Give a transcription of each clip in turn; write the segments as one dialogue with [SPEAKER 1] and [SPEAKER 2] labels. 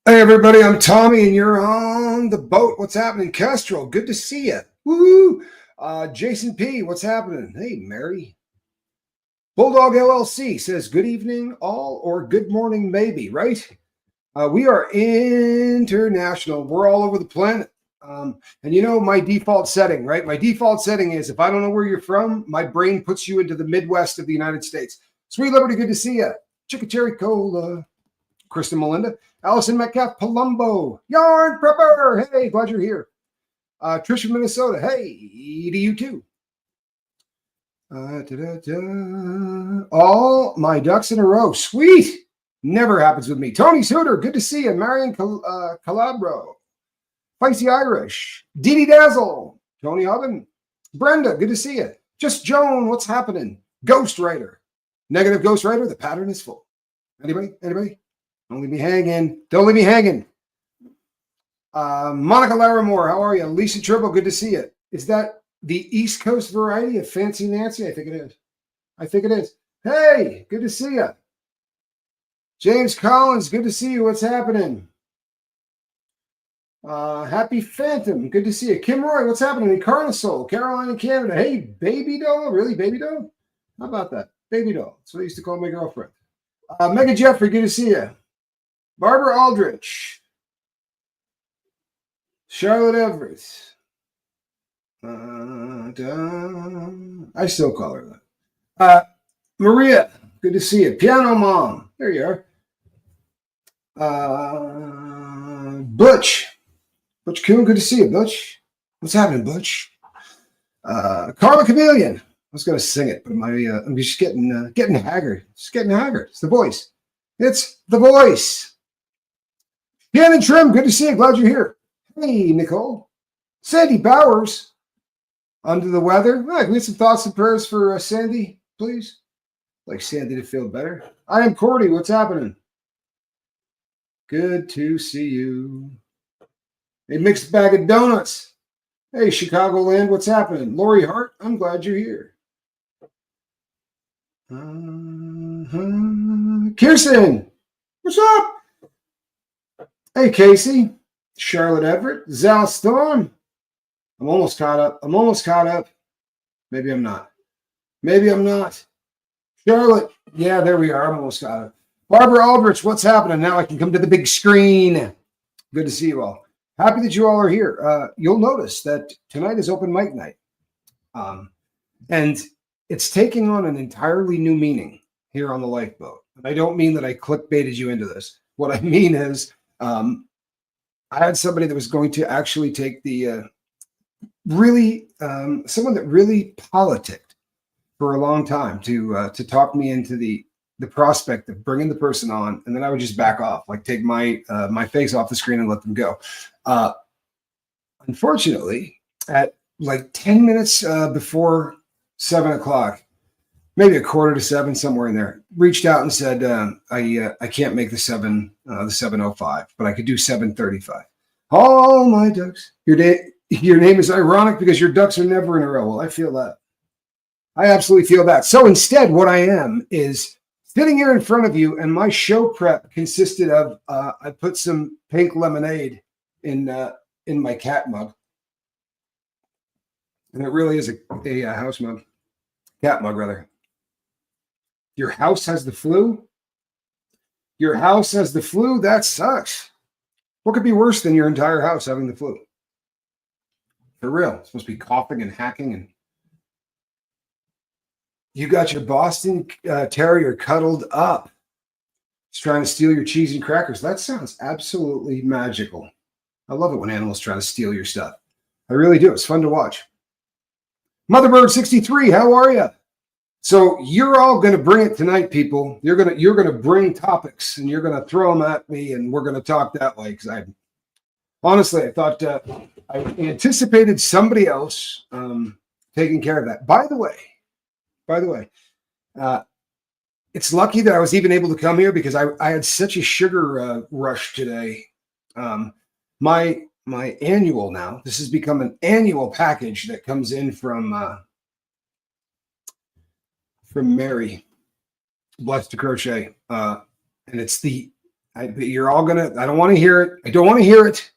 [SPEAKER 1] Hey everybody, I'm Tommy and you're on the boat. What's happening? Kestrel, good to see you. Woo! Jason P, what's happening? Hey, Mary. Bulldog LLC says good evening all or good morning maybe, right? We are international. We're all over the planet. And you know my default setting, right? My default setting is if I don't know where you're from, my brain puts you into the Midwest of the United States. Sweet Liberty, good to see you. Chickacherry Cola. Kristen Melinda, Allison Metcalf, Palumbo, Yarn Prepper. Hey, glad you're here. Trisha, Minnesota. Hey, to you too. All my ducks in a row. Sweet. Never happens with me. Tony Suter, good to see you. Marion Calabro. Feisty Irish. Diddy Dazzle. Tony Hubben. Brenda, good to see you. Just Joan, what's happening? Ghost Writer. Negative Ghost Writer, the pattern is full. Anybody? Don't leave me hanging. Monica Larimore, how are you? Lisa Triple, good to see you. Is that the East Coast variety of Fancy Nancy? I think it is. Hey, good to see you. James Collins, good to see you. What's happening? Happy Phantom, good to see you. Kim Roy, what's happening? Carnosol, Carolina, Canada. Hey, Baby Doll. Really, Baby Doll? How about that? Baby Doll. That's what I used to call my girlfriend. Mega Jeffrey, good to see you. Barbara Aldrich, Charlotte Everett. I still call her that. Maria, good to see you. Piano Mom, there you are. Butch Coon, good to see you, Butch. What's happening, Butch? Carla Chameleon. I was going to sing it, but I'm just getting haggard. It's the voice. It's the voice. Shannon Trim, good to see you. Glad you're here. Hey, Nicole. Sandy Bowers, under the weather. All right, can we have some thoughts and prayers for Sandy, please? I'd like Sandy to feel better. I am Cordy. What's happening? Good to see you. A mixed bag of donuts. Hey, Chicagoland, what's happening? Lori Hart, I'm glad you're here. Kirsten, what's up? Hey, Casey, Charlotte Everett, Zal Storm. I'm almost caught up. Maybe I'm not. Charlotte, yeah, there we are. I'm almost caught up. Barbara Aldrich, what's happening? Now I can come to the big screen. Good to see you all. Happy that you all are here. You'll notice that tonight is open mic night. And it's taking on an entirely new meaning here on the Lifeboat. And I don't mean that I clickbaited you into this. What I mean is, I had somebody that was going to actually take the someone that really politicked for a long time to talk me into the prospect of bringing the person on, and then I would just back off, like take my face off the screen and let them go. Unfortunately, at like 10 minutes before 7 o'clock, maybe a quarter to 7, somewhere in there, reached out and said, I can't make the 7:05, but I could do 7:35. All my ducks. Your name is ironic because your ducks are never in a row. Well, I feel that. I absolutely feel that. So instead, what I am is sitting here in front of you, and my show prep consisted of I put some pink lemonade in my cat mug, and it really is a house mug, cat mug rather. Your house has the flu? That sucks. What could be worse than your entire house having the flu? For real. It's supposed to be coughing and hacking, and you got your Boston Terrier cuddled up. It's trying to steal your cheese and crackers. That sounds absolutely magical. I love it when animals try to steal your stuff. I really do. It's fun to watch. Motherbird63, how are you? So you're all going to bring it tonight, people. You're going to bring topics, and you're going to throw them at me, and we're going to talk that way. Because I thought I anticipated somebody else taking care of that. By the way, it's lucky that I was even able to come here because I had such a sugar rush today. My annual now, this has become an annual package that comes in from Mary, Blessed to Crochet. And it's the You're all gonna. I don't want to hear it. I don't want to hear it.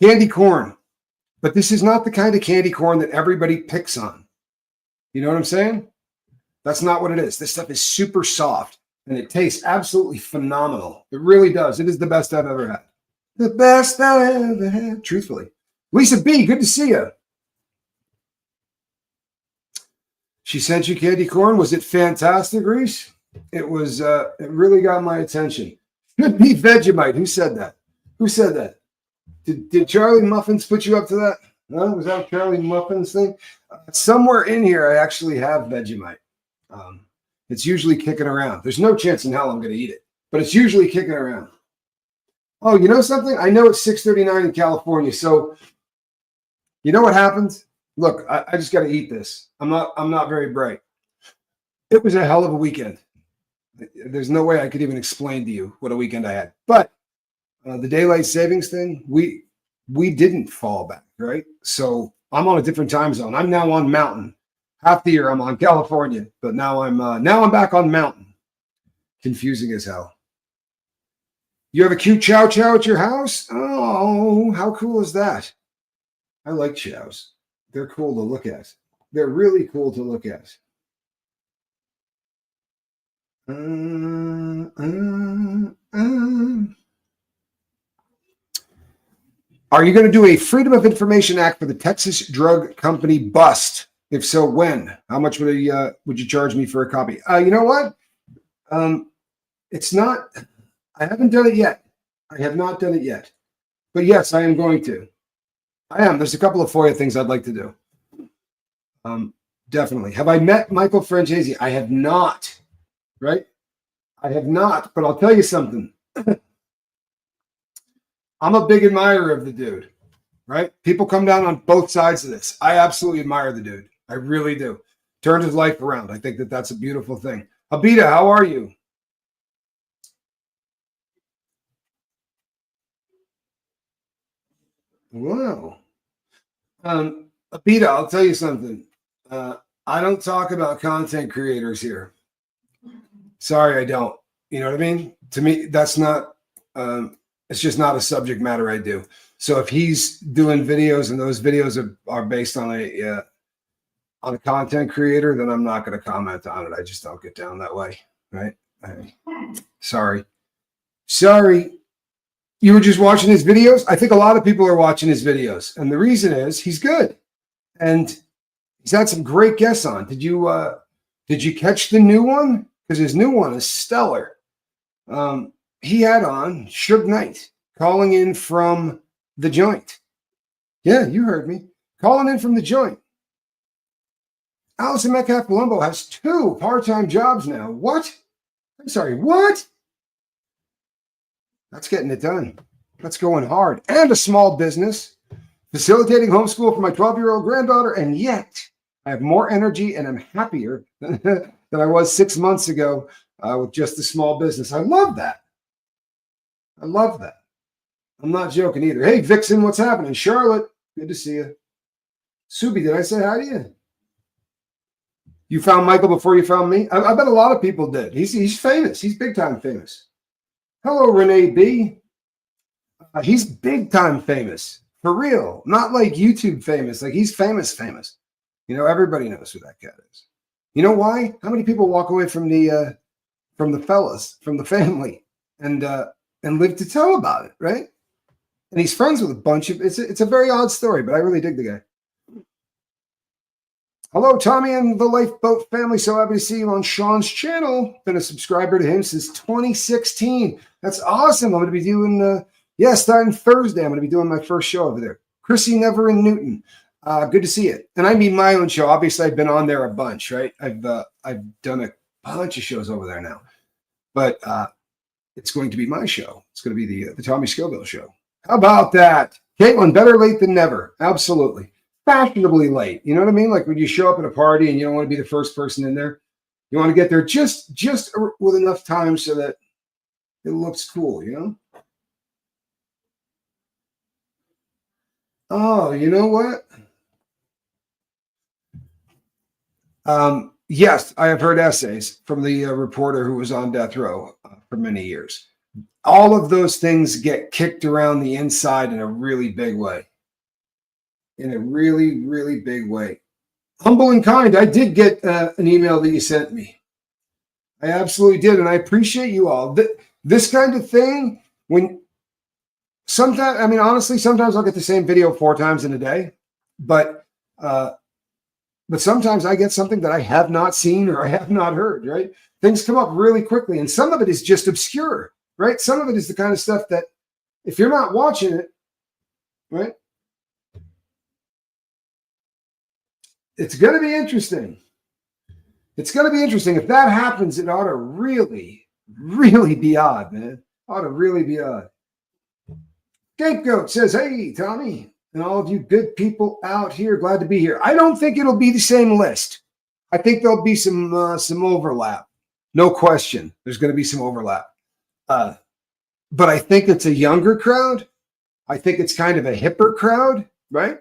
[SPEAKER 1] Candy corn, but this is not the kind of candy corn that everybody picks on. You know what I'm saying? That's not what it is. This stuff is super soft and it tastes absolutely phenomenal. It really does. It is the best I've ever had. The best I ever had, truthfully. Lisa B, good to see you. She sent you candy corn. Was it fantastic, Reese? It was, it really got my attention. Should be Vegemite. Who said that? Who said that? Did Charlie Muffins put you up to that? No, was that a Charlie Muffins thing? Somewhere in here, I actually have Vegemite. It's usually kicking around. There's no chance in hell I'm going to eat it, but it's usually kicking around. Oh, you know something? I know it's 6:39 in California, so you know what happens? Look, I just got to eat this. I'm not very bright. It was a hell of a weekend. There's no way I could even explain to you what a weekend I had. But the daylight savings thing, we didn't fall back, right? So I'm on a different time zone. I'm now on mountain. Half the year I'm on California, but now I'm back on mountain. Confusing as hell. You have a cute chow chow at your house? Oh, how cool is that? I like chows. They're cool to look at. They're really cool to look at. Are you going to do a Freedom of Information Act for the Texas drug company bust? If so, when? How much would you charge me for a copy? You know what? It's not. I haven't done it yet. I have not done it yet. But yes, I am going to. I am. There's a couple of FOIA things I'd like to do. Definitely. Have I met Michael Francesi? I have not. Right? I have not. But I'll tell you something. I'm a big admirer of the dude. Right? People come down on both sides of this. I absolutely admire the dude. I really do. Turned his life around. I think that that's a beautiful thing. Abida, how are you? Wow. Abida, I'll tell you something. I don't talk about content creators here. Sorry, I don't. You know what I mean? To me, that's not, it's just not a subject matter I do. So if he's doing videos and those videos are based on a content creator, then I'm not going to comment on it. I just don't get down that way. Right? Sorry. You were just watching his videos? I think a lot of people are watching his videos. And the reason is he's good. And he's had some great guests on. Did you catch the new one? Because his new one is stellar. He had on Suge Knight calling in from the joint. Yeah, you heard me. Calling in from the joint. Allison Metcalf Colombo has 2 part-time jobs now. What? I'm sorry, what? That's getting it done. That's going hard. And a small business, facilitating homeschool for my 12-year-old granddaughter. And yet, I have more energy and I'm happier than I was 6 months ago with just a small business. I love that. I love that. I'm not joking either. Hey, Vixen, what's happening? Charlotte, good to see you. Subi, did I say hi to you? You found Michael before you found me? I bet a lot of people did. He's famous. He's big time famous. Hello, Renee B. He's big time famous. For real. Not like YouTube famous. Like he's famous. You know, everybody knows who that cat is. You know why? How many people walk away from the fellas, from the family, and live to tell about it, right? And he's friends with a bunch of it's a very odd story, but I really dig the guy. Hello, Tommy and the Lifeboat family. So happy to see you on Sean's channel. Been a subscriber to him since 2016. That's awesome. I'm going to be doing, starting Thursday, I'm going to be doing my first show over there. Chrissy Never in Newton. Good to see you. And I mean my own show. Obviously, I've been on there a bunch, right? I've done a bunch of shows over there now. But it's going to be my show. It's going to be the Tommy Scoville show. How about that? Caitlin, better late than never. Absolutely. Fashionably late. You know what I mean? Like when you show up at a party and you don't want to be the first person in there. You want to get there just with enough time so that it looks cool, you know? Oh, you know what? Yes, I have heard essays from the reporter who was on death row for many years. all of those things get kicked around the inside in a really big way. In a really, really big way. Humble and kind. I did get an email that you sent me. I absolutely did, and I appreciate you all. This kind of thing, when sometimes, I mean, honestly, sometimes I'll get the same video 4 times in a day, but sometimes I get something that I have not seen or I have not heard, right? Things come up really quickly, and some of it is just obscure, right? Some of it is the kind of stuff that if you're not watching it, right, it's going to be interesting. It's going to be interesting. If that happens, it ought to really, really be odd, man. Ought to really be odd. Scapegoat says, hey, Tommy, and all of you good people out here, glad to be here. I don't think it'll be the same list. I think there'll be some overlap. No question. There's going to be some overlap. But I think it's a younger crowd. I think it's kind of a hipper crowd, right?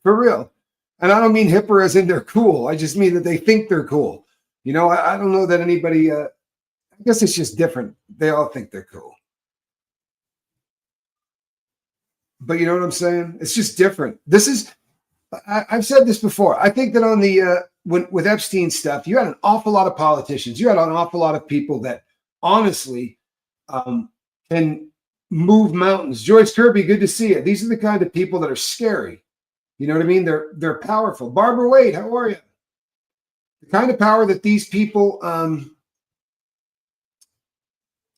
[SPEAKER 1] For real. And I don't mean hipper as in they're cool. I just mean that they think they're cool. You know, I don't know that anybody, I guess it's just different. They all think they're cool. But you know what I'm saying? It's just different. This is, I've said this before. I think that on the, with Epstein stuff, you had an awful lot of politicians. You had an awful lot of people that honestly can move mountains. Joyce Kirby, good to see you. These are the kind of people that are scary. You know what I mean? They're powerful. Barbara Wade, how are you? The kind of power that these people,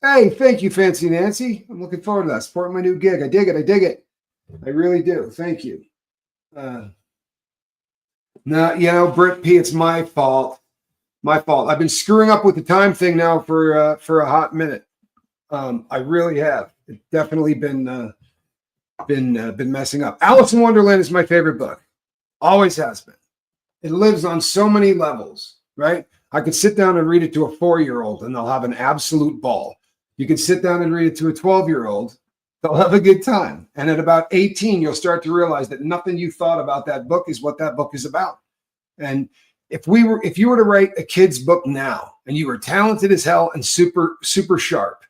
[SPEAKER 1] hey, thank you, Fancy Nancy. I'm looking forward to that. Supporting my new gig. I dig it. I dig it. I really do. Thank you. No, you know, Britt P, it's my fault. My fault. I've been screwing up with the time thing now for a hot minute. I really have. It's definitely been messing up. Alice in Wonderland is my favorite book. Always has been. It lives on so many levels, right? I could sit down and read it to a 4-year-old and they'll have an absolute ball. You can sit down and read it to a 12-year-old. They'll have a good time. And at about 18, you'll start to realize that nothing you thought about that book is what that book is about. And if you were to write a kid's book now and you were talented as hell and super, super sharp,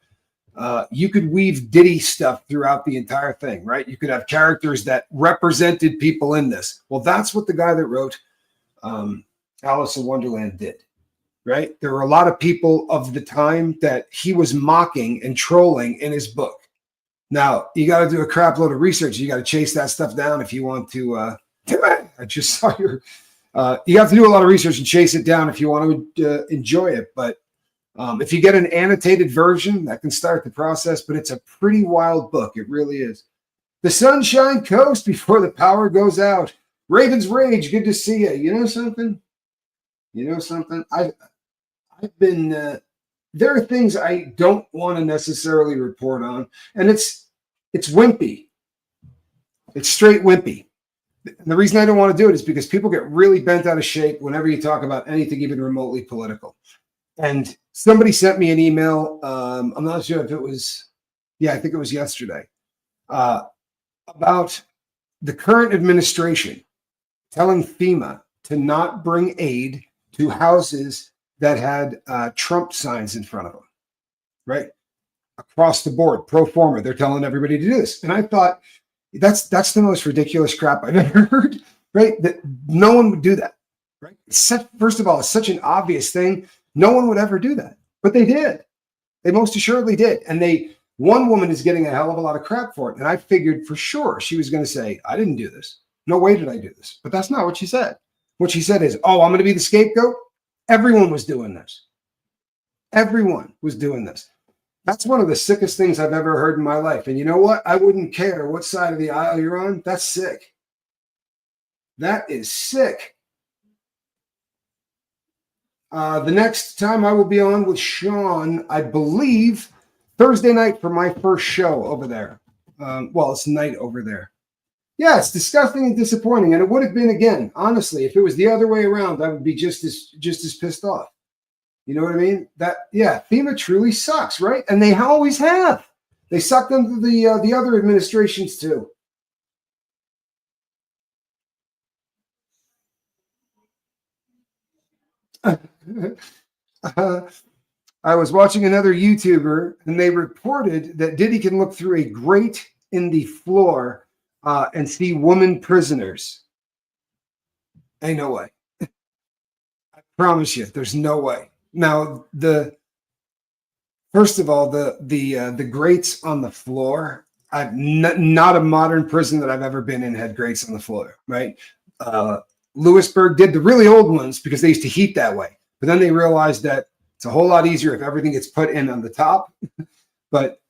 [SPEAKER 1] you could weave Diddy stuff throughout the entire thing, right? You could have characters that represented people in this. Well, that's what the guy that wrote Alice in Wonderland did, right? There were a lot of people of the time that he was mocking and trolling in his book. Now, you got to do a crap load of research. You got to chase that stuff down if you want to. I just saw your. You have to do a lot of research and chase it down if you want to enjoy it. But if you get an annotated version, that can start the process. But it's a pretty wild book. It really is. The Sunshine Coast before the power goes out. Raven's Rage, good to see you. You know something? I've been. There are things I don't want to necessarily report on, and it's wimpy. It's straight wimpy. And the reason I don't want to do it is because people get really bent out of shape whenever you talk about anything even remotely political. And somebody sent me an email. I'm not sure if it was, I think it was yesterday, about the current administration telling FEMA to not bring aid to houses that had Trump signs in front of them, right? Across the board, pro forma, they're telling everybody to do this. And I thought, that's the most ridiculous crap I've ever heard, right? That no one would do that, right? First of all, it's such an obvious thing. No one would ever do that, but they did. They most assuredly did. And one woman is getting a hell of a lot of crap for it. And I figured for sure she was going to say, I didn't do this. No way did I do this. But that's not what she said. What she said is, oh, I'm going to be the scapegoat. Everyone was doing this. Everyone was doing this. That's one of the sickest things I've ever heard in my life. And you know what? I wouldn't care what side of the aisle you're on. That's sick. That is sick. The next time I will be on with Sean, I believe, Thursday night for my first show over there. Well, it's night over there. Yeah, it's disgusting and disappointing. And it would have been, again, honestly, if it was the other way around, I would be just as pissed off. You know what I mean? FEMA truly sucks, right? And they always have. They sucked into the other administrations too. I was watching another YouTuber, and they reported that Diddy can look through a grate in the floor and see woman prisoners. Ain't no way. I promise you, there's no way. Now, first of all, the grates on the floor. Not a modern prison that I've ever been in had grates on the floor, right? Lewisburg did the really old ones because they used to heat that way, but then they realized that it's a whole lot easier if everything gets put in on the top. But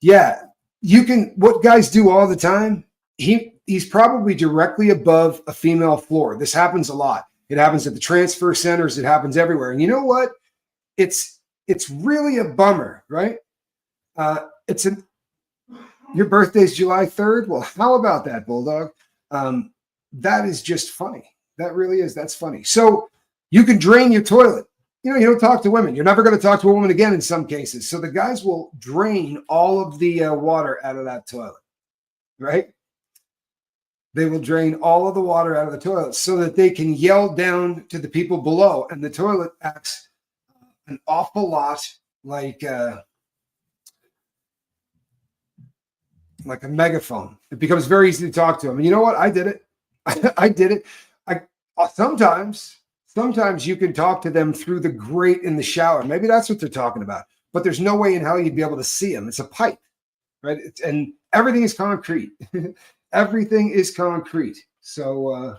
[SPEAKER 1] yeah, you can. What guys do all the time? He's probably directly above a female floor. This happens a lot. It happens at the transfer centers. It happens everywhere. And you know what? It's really a bummer, right? Your birthday's July 3rd. Well, how about that, Bulldog? That is just funny. That really is. That's funny. So you can drain your toilet. You don't talk to women. You're never going to talk to a woman again in some cases. So the guys will drain all of the water out of that toilet, right? They will drain all of the water out of the toilet so that they can yell down to the people below. And the toilet acts an awful lot like a megaphone. It becomes very easy to talk to them. And you know what? I did it. I did it. Sometimes you can talk to them through the grate in the shower. Maybe that's what they're talking about. But there's no way in hell you'd be able to see them. It's a pipe, right? And everything is concrete. Everything is concrete. So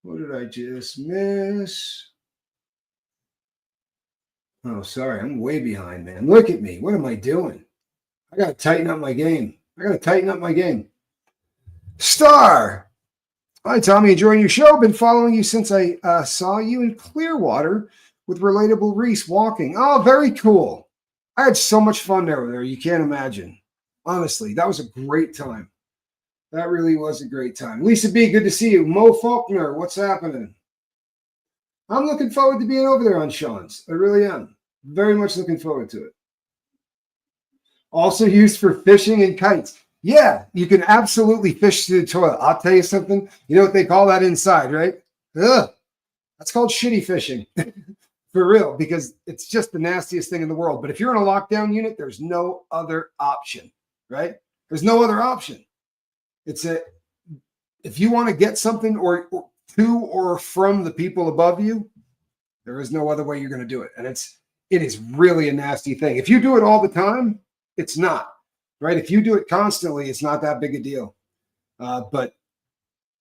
[SPEAKER 1] what did I just miss? Oh, sorry. I'm way behind, man. Look at me. What am I doing? I got to tighten up my game. Star. Hi, Tommy. Enjoying your show. Been following you since I saw you in Clearwater with Relatable Reese walking. Oh, very cool. I had so much fun over there. You can't imagine. Honestly, that was a great time. That really was a great time. Lisa B., good to see you. Mo Faulkner, what's happening? I'm looking forward to being over there on Sean's. I really am. Very much looking forward to it. Also used for fishing and kites. Yeah, you can absolutely fish through the toilet. I'll tell you something. You know what they call that inside, right? Ugh. That's called shitty fishing. For real, because it's just the nastiest thing in the world. But if you're in a lockdown unit, there's no other option, right? There's no other option. If you want to get something or to or from the people above you, there is no other way you're going to do it. And it is really a nasty thing. If you do it all the time, it's not, right? If you do it constantly, it's not that big a deal. But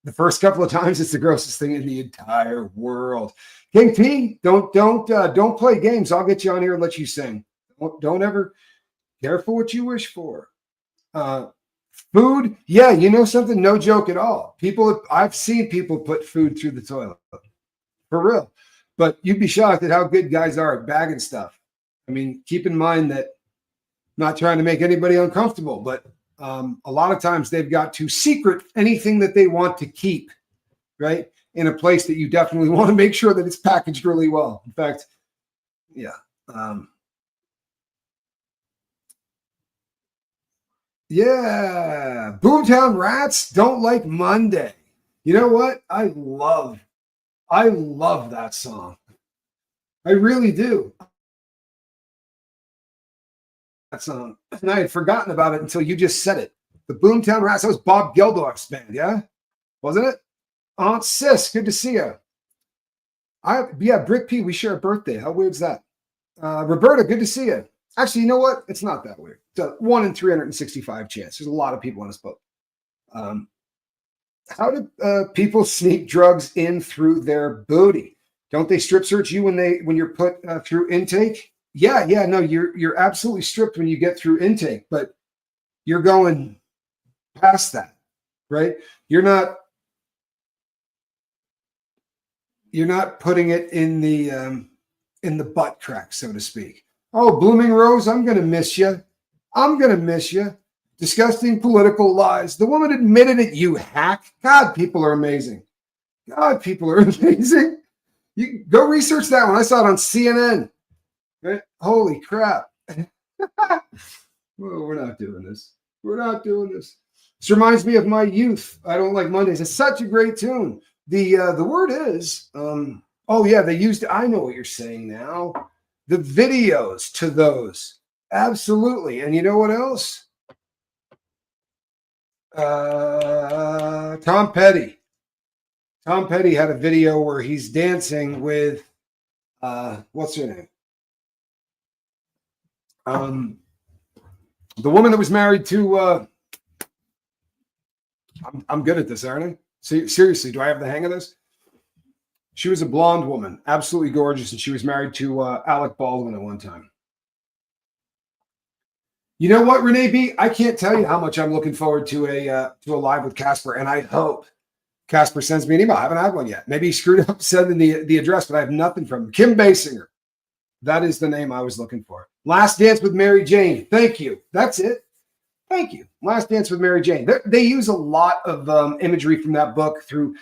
[SPEAKER 1] the first couple of times, it's the grossest thing in the entire world. King P, don't play games. I'll get you on here and let you sing. Don't ever. Careful what you wish for. Food, yeah, you know something? No joke at all. I've seen people put food through the toilet, for real. But you'd be shocked at how good guys are at bagging stuff. I mean, keep in mind that I'm not trying to make anybody uncomfortable, but a lot of times they've got to secret anything that they want to keep, right? In a place that you definitely want to make sure that it's packaged really well. In fact, yeah. Yeah, Boomtown Rats don't like Monday. You know what? I love that song. I really do. That song. And I had forgotten about it until you just said it. The Boomtown Rats, that was Bob Geldof's band, yeah? Wasn't it? Aunt Sis, good to see you. Brick P, we share a birthday. How weird's that? Roberta, good to see you. Actually, you know what? It's not that weird. It's a 1 in 365 chance. There's a lot of people on this boat. How do people sneak drugs in through their booty? Don't they strip search you when you're put through intake? Yeah. No, you're absolutely stripped when you get through intake, but you're going past that, right? You're not putting it in the butt crack, so to speak. Oh, Blooming Rose, I'm going to miss you. Disgusting political lies. The woman admitted it, you hack. God, people are amazing. You go research that one. I saw it on CNN. Right? Holy crap. Whoa, we're not doing this. This reminds me of my youth. I Don't Like Mondays. It's such a great tune. The word is, they used, I know what you're saying now. the videos to those. Absolutely. And you know what else? Tom Petty. Tom Petty had a video where he's dancing with what's her name? The woman that was married to I'm good at this, aren't I? Seriously, do I have the hang of this? She was a blonde woman, absolutely gorgeous, and she was married to Alec Baldwin at one time. You know what, Renee B? I can't tell you how much I'm looking forward to a live with Casper, and I hope Casper sends me an email. I haven't had one yet. Maybe he screwed up sending the address, but I have nothing from him. Kim Basinger. That is the name I was looking for. Last Dance with Mary Jane. Thank you. That's it. Thank you. Last Dance with Mary Jane. They use a lot of imagery from that book through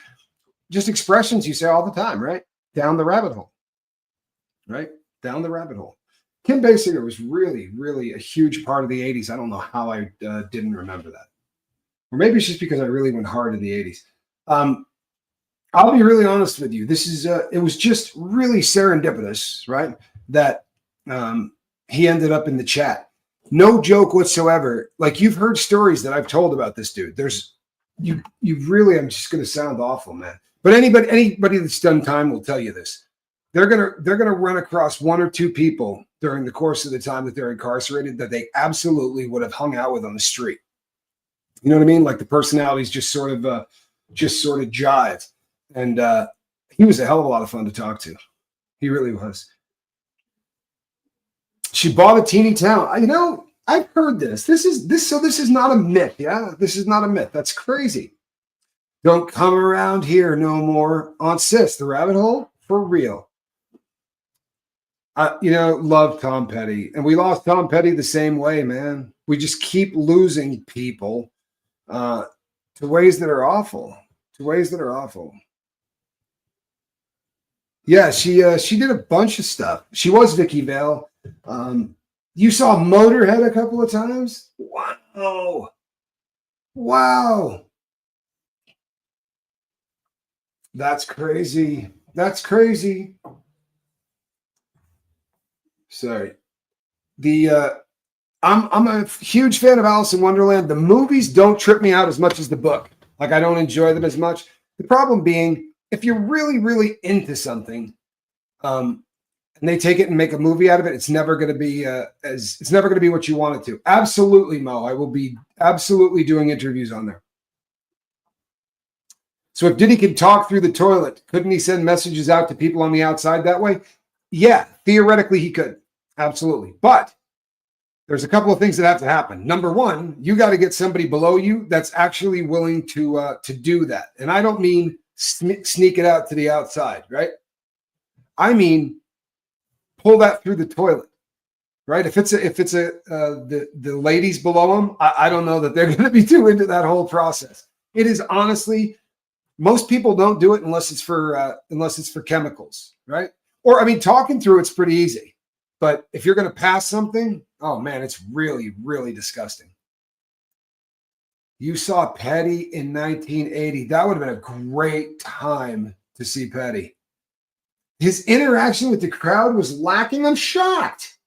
[SPEAKER 1] just expressions you say all the time, right? Down the rabbit hole. Right? Down the rabbit hole. Kim Basinger was really, really a huge part of the 80s. I don't know how I didn't remember that. Or maybe it's just because I really went hard in the 80s. I'll be really honest with you. This is it was just really serendipitous, right? That he ended up in the chat. No joke whatsoever. Like, you've heard stories that I've told about this dude. There's you really, I'm just going to sound awful, man. But anybody that's done time will tell you this. They're gonna run across one or two people during the course of the time that they're incarcerated that they absolutely would have hung out with on the street. You know what I mean? Like, the personalities just sort of jive. And he was a hell of a lot of fun to talk to. He really was. She bought a teeny town. You know, I've heard this. This is not a myth. Yeah, this is not a myth. That's crazy. Don't come around here no more on Sis, the rabbit hole, for real. Love Tom Petty. And we lost Tom Petty the same way, man. We just keep losing people to ways that are awful. Yeah, she did a bunch of stuff. She was Vicky Vale. You saw Motorhead a couple of times? Wow. That's crazy. Sorry. I'm a huge fan of Alice in Wonderland. The movies don't trip me out as much as the book. Like, I don't enjoy them as much. The problem being, if you're really, really into something, and they take it and make a movie out of it, it's never going to be what you want it to. Absolutely, Mo. I will be absolutely doing interviews on there. So if Diddy could talk through the toilet, couldn't he send messages out to people on the outside that way? Yeah, theoretically he could. Absolutely. But there's a couple of things that have to happen. Number one, you got to get somebody below you that's actually willing to do that. And I don't mean sneak it out to the outside, right? I mean, pull that through the toilet, right? If it's the ladies below them, I don't know that they're going to be too into that whole process. It is honestly, most people don't do it unless it's for chemicals, right? Or, I mean, talking through it's pretty easy. But if you're going to pass something, oh man, it's really, really disgusting. You saw Petty in 1980. That would have been a great time to see Petty. His interaction with the crowd was lacking. I'm shocked,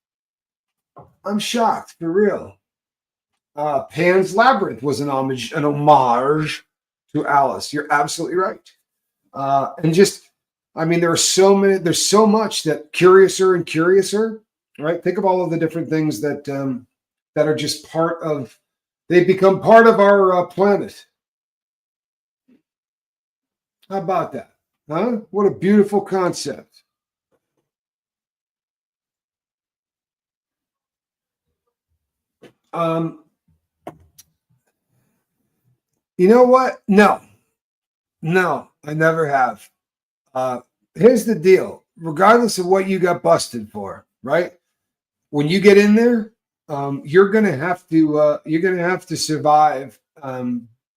[SPEAKER 1] for real. Pan's Labyrinth was an homage to Alice. You're absolutely right. And just, I mean, there's so much that Curiouser and Curiouser, right? Think of all of the different things that are just they've become part of our planet. How about that? Huh? What a beautiful concept. You know what? No, I never have. Here's the deal. Regardless of what you got busted for, right? When you get in there, you're gonna have to survive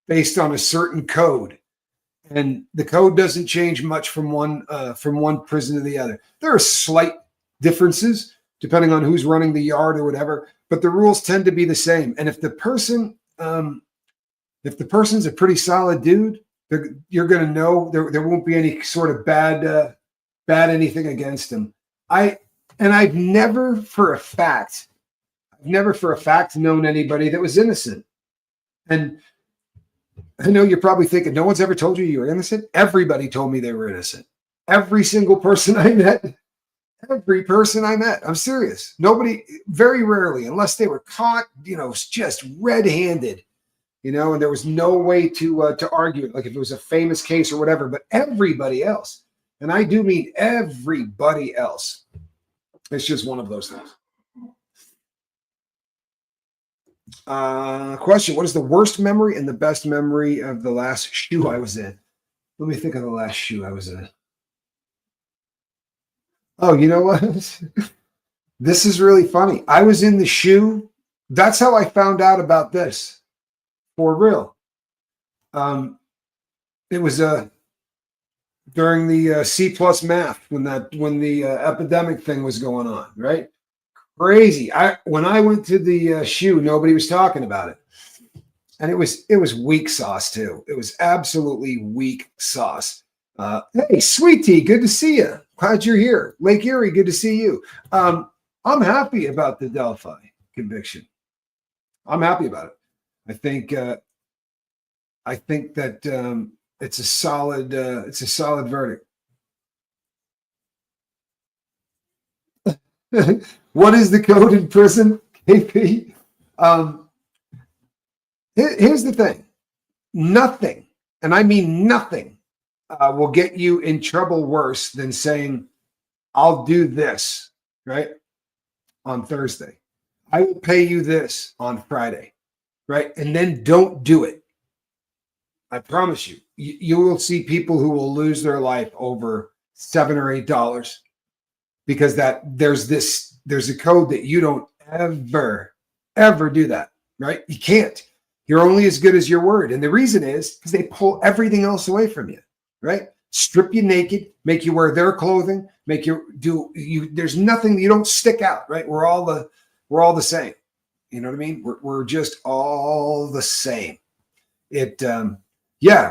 [SPEAKER 1] based on a certain code, and the code doesn't change much from one prison to the other. There are slight differences depending on who's running the yard or whatever, but the rules tend to be the same. And if the person's a pretty solid dude, you're going to know there won't be any sort of bad anything against him. And I've never for a fact known anybody that was innocent. And I know you're probably thinking, no one's ever told you were innocent. Everybody told me they were innocent. Every single person I met. Every person I met. I'm serious. Nobody, very rarely, unless they were caught, just red-handed, and there was no way to argue it, like if it was a famous case or whatever. But everybody else, and I do mean everybody else, it's just one of those things. Question: what is the worst memory and the best memory of the last shoe I was in? Let me think of the last shoe I was in. Oh, you know what? This is really funny. I was in the shoe. That's how I found out about this. For real. It was during the C plus math when the epidemic thing was going on, right? Crazy. When I went to the shoe, nobody was talking about it. And it was weak sauce too. It was absolutely weak sauce. Hey, Sweet Tea, good to see you. Glad you're here. Lake Erie, good to see you. I'm happy about the Delphi conviction. I'm happy about it. I think that it's a solid verdict. What is the code in prison, KP? Here's the thing. Nothing, and I mean nothing, will get you in trouble worse than saying, I'll do this, right, on Thursday. I will pay you this on Friday, right? And then don't do it. I promise you. You will see people who will lose their life over $7 or $8 because there's a code that you don't ever do that, right? You can't. You're only as good as your word. And the reason is because they pull everything else away from you, right? Strip you naked, make you wear their clothing, there's nothing, you don't stick out, right? We're all the same. You know what I mean? We're just all the same.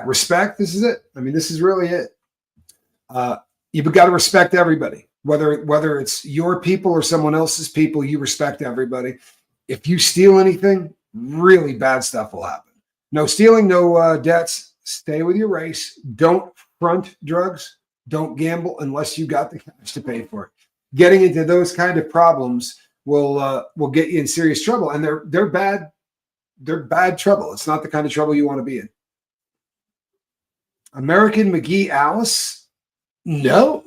[SPEAKER 1] Respect. This is it. I mean, this is really it. You've got to respect everybody, whether it's your people or someone else's people. You respect everybody. If you steal anything, really bad stuff will happen. No stealing, no debts. Stay with your race. Don't front drugs. Don't gamble unless you got the cash to pay for it. Getting into those kind of problems will get you in serious trouble, and they're bad. They're bad trouble. It's not the kind of trouble you want to be in. American McGee Alice? No,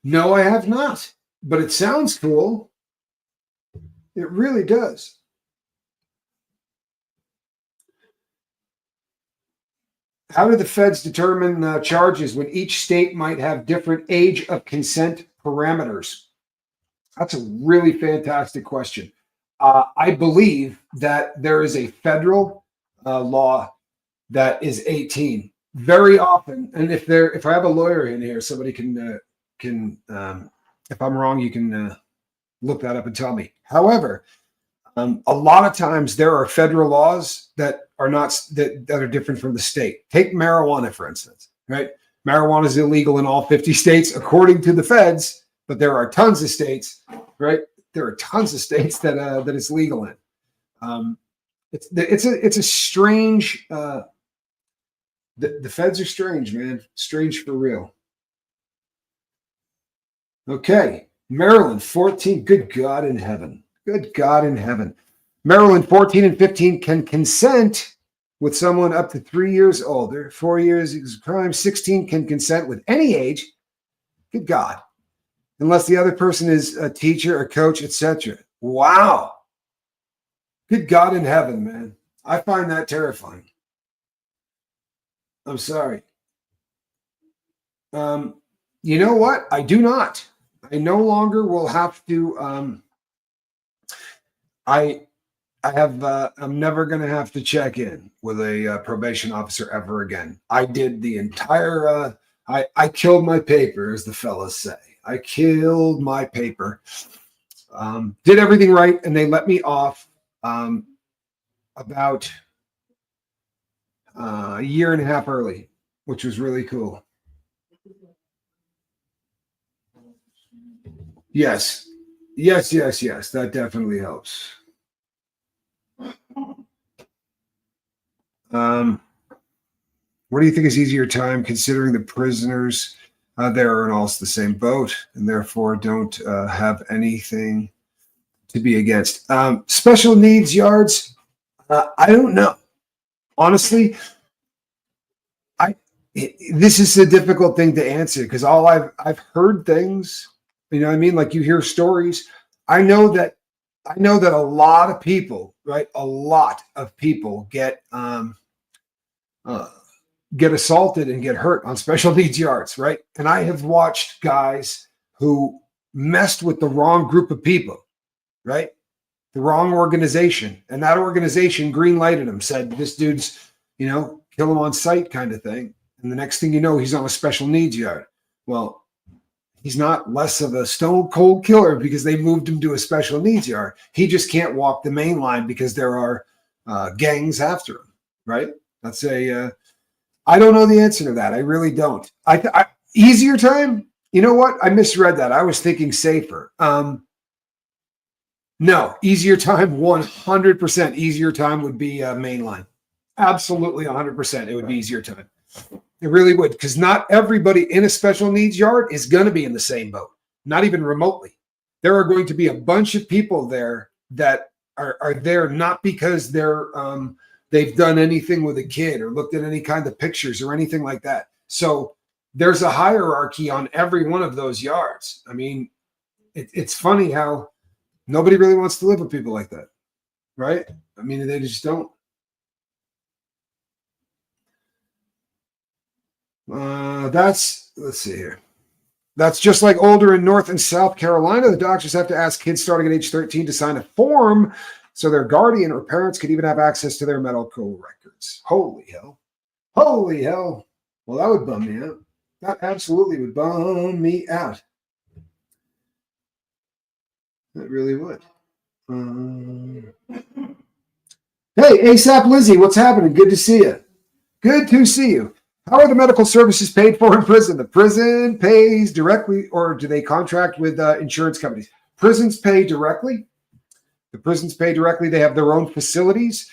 [SPEAKER 1] I have not. But it sounds cool. It really does. How do the feds determine charges when each state might have different age of consent parameters? That's a really fantastic question. I believe that there is a federal law that is 18. Very often, and if I have a lawyer in here, somebody can if I'm wrong, you can look that up and tell me. However, a lot of times there are federal laws that are not that are different from the state. Take marijuana, for instance, right? Marijuana is illegal in all 50 states according to the feds, but there are tons of states, right? There are tons of states that it's legal in. It's a strange. The feds are strange, man. Strange for real. Okay, Maryland 14. Good God in heaven. Good God in heaven. Maryland 14 and 15 can consent with someone up to 3 years older. 4 years is crime. 16 can consent with any age. Good God. Unless the other person is a teacher, a coach, etc. Wow. Good God in heaven, man. I find that terrifying. I'm sorry. You know what? I do not. I no longer will have to. I'm never going to have to check in with a probation officer ever again. I did the entire. I killed my paper, as the fellas say. I killed my paper. Did everything right, and they let me off about a year and a half early, which was really cool. Yes. Yes. That definitely helps. What do you think is easier time, considering the prisoners there are in all the same boat and therefore don't have anything to be against? Special needs yards, I don't know. Honestly, this is a difficult thing to answer because all I've heard things, you know what I mean? Like you hear stories. I know that a lot of people, right? A lot of people uh, get assaulted and get hurt on special needs yards, right? And I have watched guys who messed with the wrong group of people, right? The wrong organization. And that organization green lighted him, said, this dude's, kill him on sight kind of thing. And the next thing you know, he's on a special needs yard. Well, he's not less of a stone cold killer because they moved him to a special needs yard. He just can't walk the main line because there are gangs after him, right? Let's say, I don't know the answer to that. I really don't. Easier time? You know what? I misread that. I was thinking safer. No, easier time, 100% easier time would be mainline. Absolutely 100%. It would be easier time. It really would, because not everybody in a special needs yard is going to be in the same boat, not even remotely. There are going to be a bunch of people there that are there not because they've done anything with a kid or looked at any kind of pictures or anything like that. So there's a hierarchy on every one of those yards. I mean, it's funny how nobody really wants to live with people like that, right? I mean, they just don't. Let's see here. That's just like older in North and South Carolina. The doctors have to ask kids starting at age 13 to sign a form so their guardian or parents could even have access to their medical records. Holy hell. Holy hell. Well, that would bum me out. That absolutely would bum me out. That really would. Hey, ASAP Lizzie, what's happening? Good to see you. Good to see you. How are the medical services paid for in prison? The prison pays directly, or do they contract with insurance companies? Prisons pay directly. The prisons pay directly. They have their own facilities.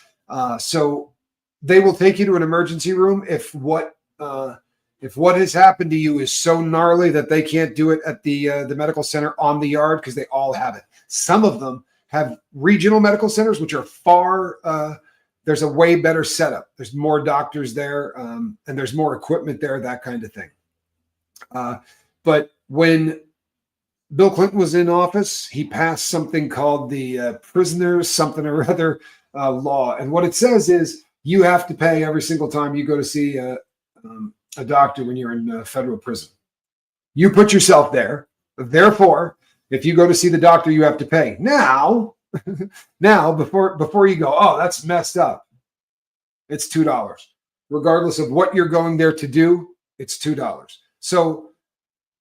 [SPEAKER 1] So they will take you to an emergency room if what has happened to you is so gnarly that they can't do it at the medical center on the yard, because they all have it. Some of them have regional medical centers, which are far there's a way better setup. There's more doctors there, and there's more equipment there, that kind of thing. But when Bill Clinton was in office, he passed something called the Prisoners Something or Other law. And what it says is you have to pay every single time you go to see a doctor when you're in federal prison. You put yourself there. Therefore, if you go to see the doctor, you have to pay. Now, before you go, oh, that's messed up, it's $2. Regardless of what you're going there to do, it's $2. So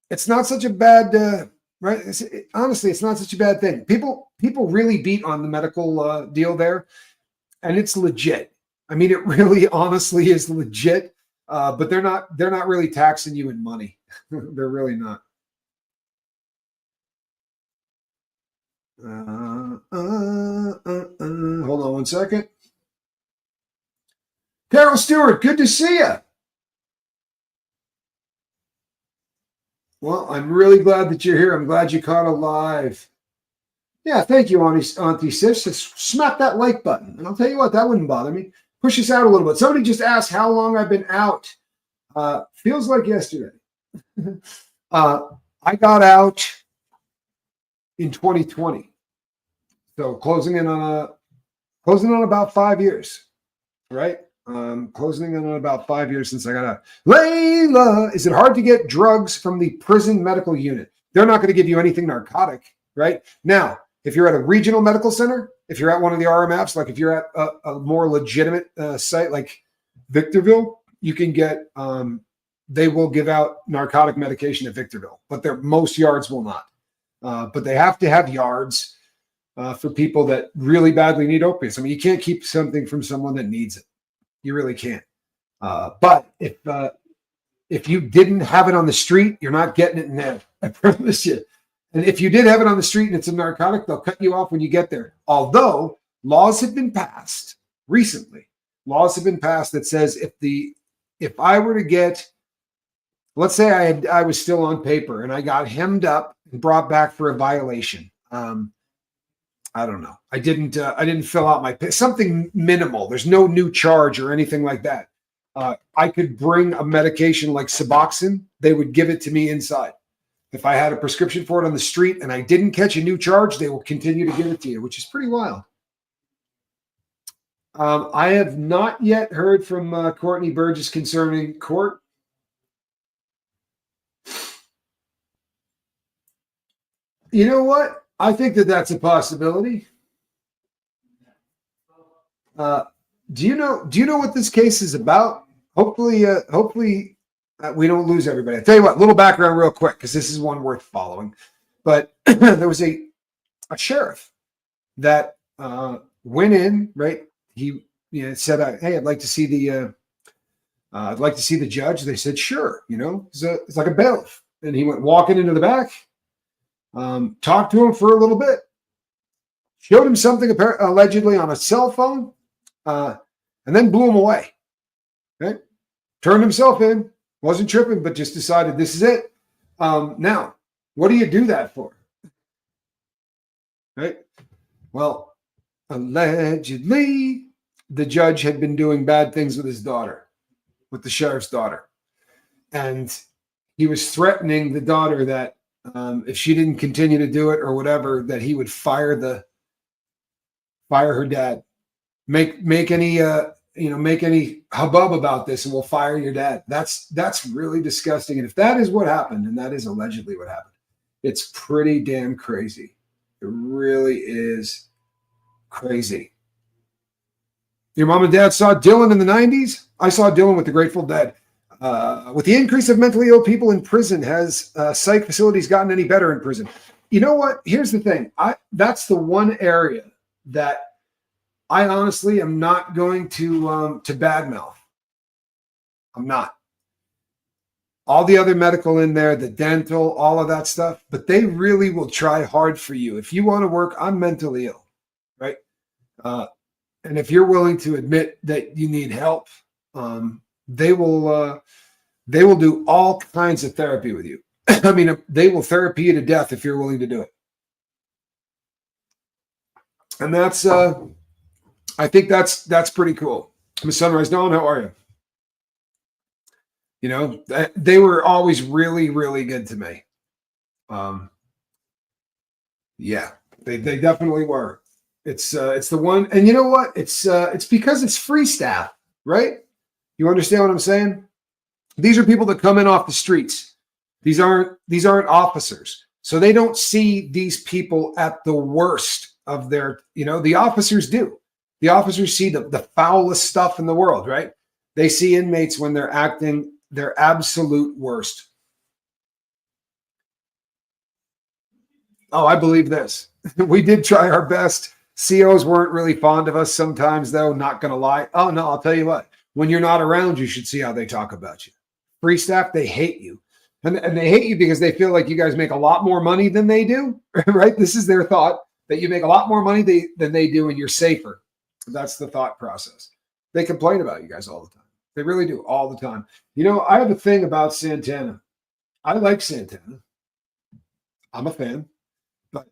[SPEAKER 1] it's not such a bad, right? Honestly, it's not such a bad thing. People really beat on the medical deal there, and it's legit. I mean, it really honestly is legit, but they're not really taxing you in money. They're really not. Hold on one second. Carol Stewart, good to see you. Well, I'm really glad that you're here. I'm glad you caught a live. Yeah, thank you, Auntie Sis. Just smack that like button. And I'll tell you what, that wouldn't bother me. Push us out a little bit. Somebody just asked how long I've been out. Feels like yesterday. I got out in 2020. So closing in on about 5 years, right? Closing in on about 5 years since I got out. Layla, is it hard to get drugs from the prison medical unit? They're not going to give you anything narcotic, right? Now, if you're at a regional medical center, if you're at one of the RMFs, like if you're at a more legitimate site like Victorville, you can get, they will give out narcotic medication at Victorville, but most yards will not. But they have to have yards for people that really badly need opiates. I mean, you can't keep something from someone that needs it. You really can't. But if you didn't have it on the street, you're not getting it in there. I promise you. And if you did have it on the street and it's a narcotic, they'll cut you off when you get there. Although laws have been passed recently, laws have been passed that says if I were to get, let's say I was still on paper and I got hemmed up and brought back for a violation. I don't know. I didn't fill out my something minimal. There's no new charge or anything like that. I could bring a medication like Suboxone. They would give it to me inside. If I had a prescription for it on the street and I didn't catch a new charge, they will continue to give it to you, which is pretty wild. I have not yet heard from Courtney Burgess concerning court. You know what? I think that's a possibility. Do you know what this case is about? Hopefully, we don't lose everybody. I'll tell you what, little background real quick, because this is one worth following. But there was a sheriff that went in, right? He said, "Hey, I'd like to see the judge." They said, "Sure." It's like a bailiff, and he went walking into the back, talked to him for a little bit, showed him something allegedly on a cell phone, and then blew him away. Okay, turned himself in, wasn't tripping, but just decided this is it. Now, what do you do that for? Right? Well, allegedly, the judge had been doing bad things with his daughter, with the sheriff's daughter. And he was threatening the daughter that if she didn't continue to do it or whatever, that he would fire her dad. Make any hubbub about this and we'll fire your dad. That's really disgusting. And if that is what happened, and that is allegedly what happened, it's pretty damn crazy. It really is crazy. Your mom and dad saw Dylan in the 90s? I saw Dylan with the Grateful Dead. With the increase of mentally ill people in prison, has psych facilities gotten any better in prison? You know what? Here's the thing. That's the one area that I honestly am not going to badmouth. I'm not. All the other medical in there, the dental, all of that stuff, but they really will try hard for you. If you want to work, I'm mentally ill, right? And if you're willing to admit that you need help, they will do all kinds of therapy with you. I mean, they will therapy you to death if you're willing to do it. And that's, I think that's pretty cool. Miss Sunrise Dawn, how are you? They were always really, really good to me. Yeah, they definitely were. It's the one, and you know what? It's because it's free staff, right? You understand what I'm saying? These are people that come in off the streets. These aren't officers. So they don't see these people at the worst of their, the officers do. The officers see the foulest stuff in the world, right? They see inmates when they're acting their absolute worst. Oh, I believe this. We did try our best. COs weren't really fond of us sometimes, though, not going to lie. Oh, no, I'll tell you what. When you're not around, you should see how they talk about you. Free staff, they hate you. And they hate you because they feel like you guys make a lot more money than they do, right? This is their thought, that you make a lot more money than they do and you're safer. That's the thought process. They complain about you guys all the time. They really do, all the time. I have a thing about Santana. I like Santana. I'm a fan. But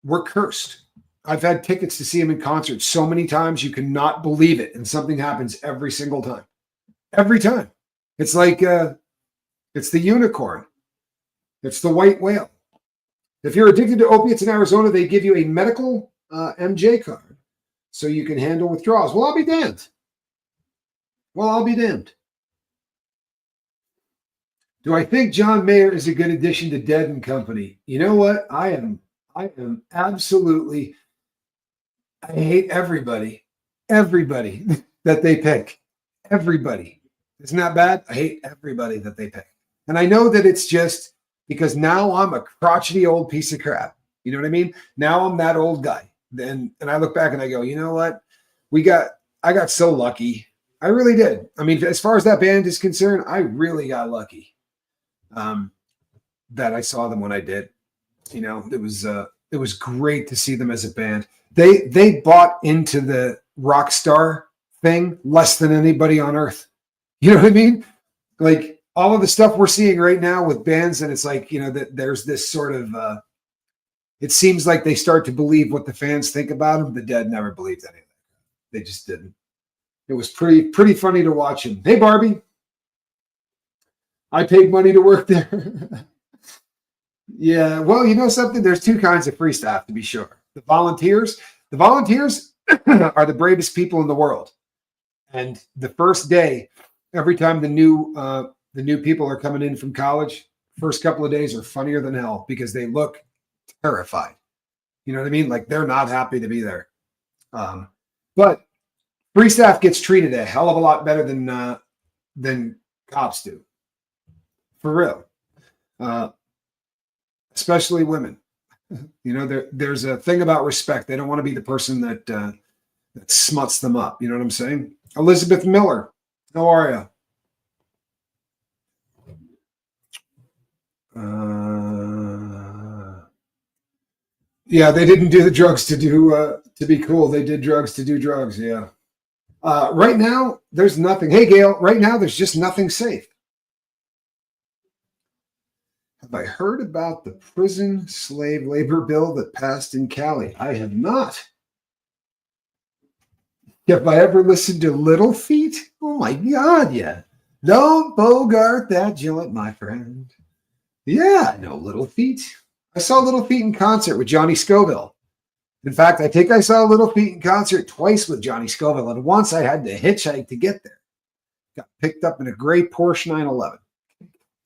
[SPEAKER 1] we're cursed. I've had tickets to see him in concert so many times you cannot believe it. And something happens every single time. Every time. It's like it's the unicorn. It's the white whale. If you're addicted to opiates in Arizona, they give you a medical MJ card so you can handle withdrawals. Well, I'll be damned. Do I think John Mayer is a good addition to Dead and Company? You know what? I am absolutely, I hate everybody that they pick. Everybody. Isn't that bad? I hate everybody that they pick. And I know that it's just because now I'm a crotchety old piece of crap. You know what I mean? Now I'm that old guy. And I look back and I go, you know what? I got so lucky. I really did. I mean, as far as that band is concerned, I really got lucky that I saw them when I did. You know, it was great to see them as a band. They bought into the rock star thing less than anybody on earth. You know what I mean? Like all of the stuff we're seeing right now with bands, and it's like, you know, that there's this sort of it seems like they start to believe what the fans think about them. The Dead never believed anything. They just didn't. It was pretty funny to watch him. Hey Barbie, I paid money to work there. Yeah, well, you know something? There's two kinds of free staff, to be sure. The volunteers are the bravest people in the world. And the first day, every time the new people are coming in from college, first couple of days are funnier than hell because they look terrified. You know what I mean? Like they're not happy to be there. But free staff gets treated a hell of a lot better than cops do, for real. Especially women. You know, there's a thing about respect. They don't want to be the person that smuts them up. You know what I'm saying? Elizabeth Miller, how are you? Yeah, they didn't do the drugs to be cool. They did drugs to do drugs. Yeah. Right now, there's nothing. Hey, Gail. Right now, there's just nothing safe. Have I heard about the prison slave labor bill that passed in Cali? I have not. Have I ever listened to Little Feat? Oh my God, yeah. Don't bogart that joint, my friend. Yeah, I know Little Feat. I saw Little Feat in concert with Johnny Scoville. In fact, I think I saw Little Feat in concert twice with Johnny Scoville, and once I had to hitchhike to get there. Got picked up in a gray Porsche 911.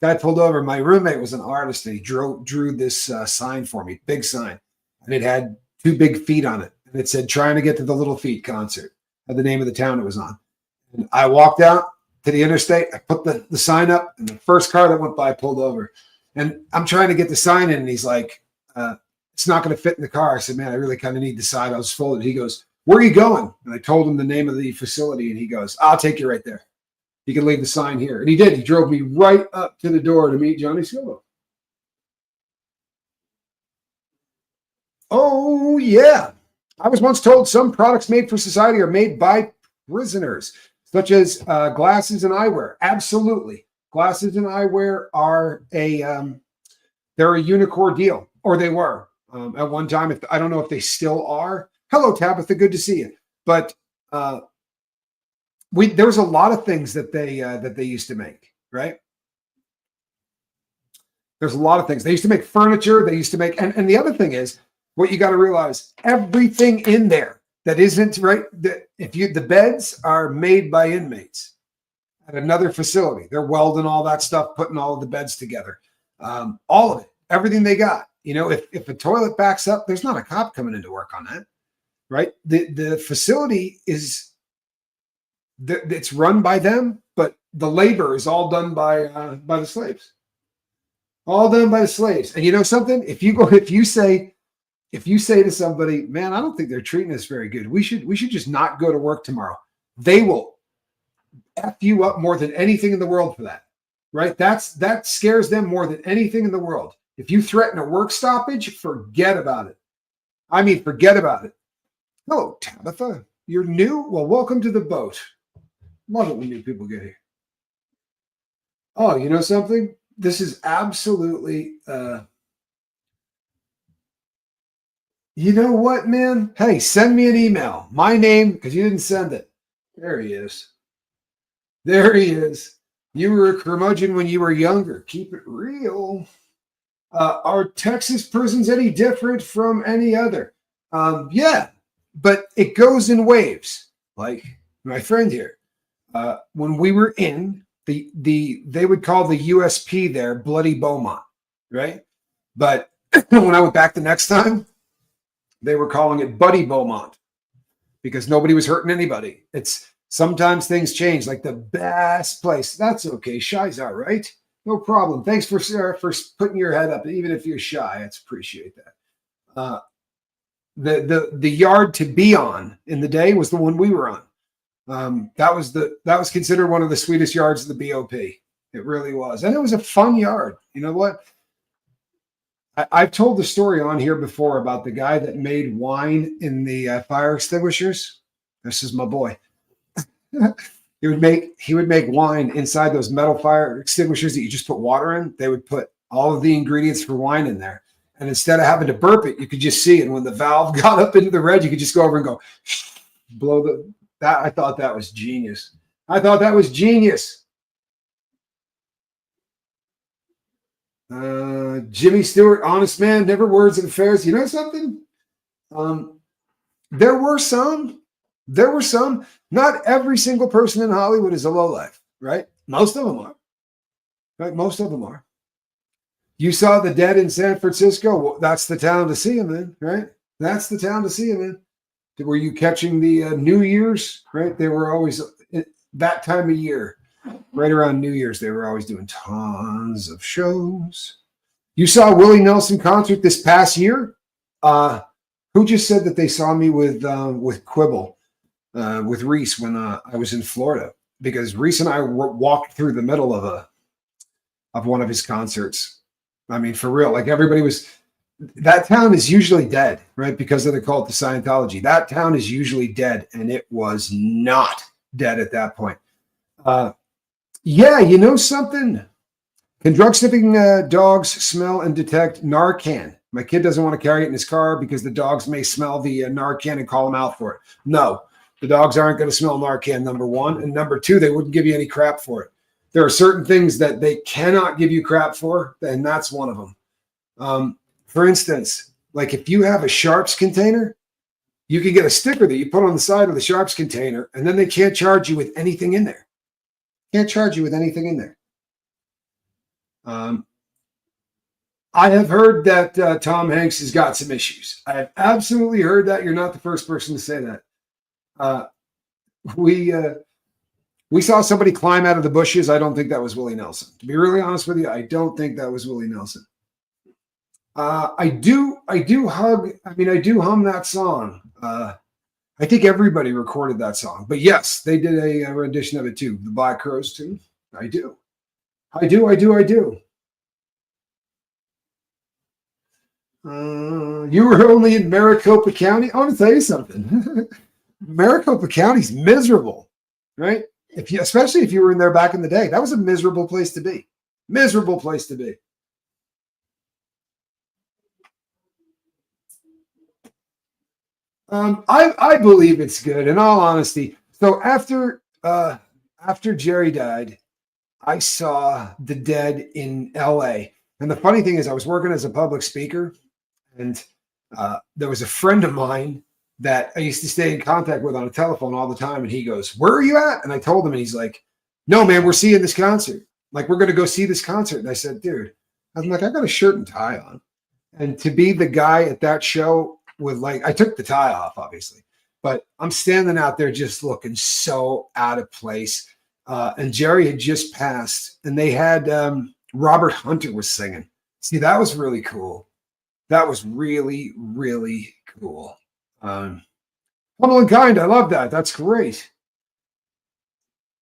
[SPEAKER 1] Guy pulled over. My roommate was an artist, and he drew this sign for me, big sign, and it had two big feet on it, and it said "Trying to get to the Little Feat concert." The name of the town it was on. And I walked out to the interstate. I put the sign up, and the first car that went by pulled over. And I'm trying to get the sign in, and he's like, "It's not going to fit in the car." I said, "Man, I really kind of need the sign." I was full. And he goes, "Where are you going?" And I told him the name of the facility, and he goes, "I'll take you right there. You can leave the sign here." And he did. He drove me right up to the door to meet Johnny Scoville. Oh, yeah. I was once told some products made for society are made by prisoners, such as glasses and eyewear. Absolutely. Glasses and eyewear are they're a unicorn deal, or they were at one time. I don't know if they still are. Hello, Tabitha. Good to see you. But there was a lot of things that they used to make, right? There's a lot of things. They used to make furniture. They used to make, and the other thing is, what you got to realize, everything in there that isn't right. The beds are made by inmates at another facility. They're welding all that stuff, putting all of the beds together, all of it, everything they got. You know, if a toilet backs up, there's not a cop coming into work on that, right? The facility it's run by them, but the labor is all done by the slaves. All done by the slaves. And you know something? If you say to somebody, "Man, I don't think they're treating us very good. We should just not go to work tomorrow," they will F you up more than anything in the world for that, right? That scares them more than anything in the world. If you threaten a work stoppage, forget about it. I mean, forget about it. Hello, Tabitha. You're new? Well, welcome to the boat. Love it when new people get here. Oh, you know something? This is absolutely you know what, man? Hey, send me an email. My name, because you didn't send it. There he is. There he is. You were a curmudgeon when you were younger. Keep it real. Are Texas prisons any different from any other? Yeah, but it goes in waves. Like my friend here, when we were in they would call the USP there Bloody Beaumont, right? But when I went back the next time, they were calling it Buddy Beaumont because nobody was hurting anybody. It's sometimes things change, like the best place. That's okay. Shy's all right. No problem. Thanks for putting your head up, even if you're shy. I appreciate that. The yard to be on in the day was the one we were on. That was considered one of the sweetest yards of the BOP. It really was, and it was a fun yard. You know what? I've told the story on here before about the guy that made wine in the fire extinguishers. This is my boy. He would make wine inside those metal fire extinguishers that you just put water in. They would put all of the ingredients for wine in there. And instead of having to burp it, you could just see it. And when the valve got up into the red, you could just go over and go blow that. I thought that was genius. Jimmy Stewart, honest man, never words and affairs. You know something? There were some. Not every single person in Hollywood is a lowlife, right? Most of them are. Right? Most of them are. You saw the Dead in San Francisco. Well, that's the town to see them in, right? That's the town to see them in. Were you catching the New Year's, right? They were always that time of year, right around New Year's. They were always doing tons of shows. You saw Willie Nelson concert this past year. Who just said that they saw me with Quibble, with Reese when I was in Florida? Because Reese and I walked through the middle of one of his concerts. I mean, for real, like everybody was. That town is usually dead, right? Because of the cult to Scientology. That town is usually dead, and it was not dead at that point. Yeah, you know something? Can drug sniffing dogs smell and detect Narcan? My kid doesn't want to carry it in his car because the dogs may smell the Narcan and call him out for it. No, the dogs aren't going to smell Narcan, number one. And number two, they wouldn't give you any crap for it. There are certain things that they cannot give you crap for, and that's one of them. For instance, like if you have a Sharps container, you can get a sticker that you put on the side of the Sharps container, and then they can't charge you with anything in there. I have heard that Tom Hanks has got some issues. I have absolutely heard that. You're not the first person to say that. We saw somebody climb out of the bushes. I don't think that was Willie Nelson. To be really honest with you, I don't think that was Willie Nelson. I do hum that song. I think everybody recorded that song, but yes, they did a rendition of it too. The Black Crowes too. I do. You were only in Maricopa County. I want to tell you something. Maricopa County's miserable, right? Especially if you were in there back in the day, that was a miserable place to be. I believe it's good, in all honesty. So after Jerry died, I saw the Dead in LA. And the funny thing is, I was working as a public speaker, and there was a friend of mine that I used to stay in contact with on a telephone all the time. And he goes, "Where are you at?" And I told him, and he's like, "No, man, we're seeing this concert. Like, we're going to go see this concert." And I said, "Dude," I'm like, "I got a shirt and tie on." And to be the guy at that show with, like, I took the tie off, obviously, but I'm standing out there just looking so out of place. And Jerry had just passed, and they had Robert Hunter was singing. See, that was really cool. That was really, really cool. Humble and kind. I love that. That's great.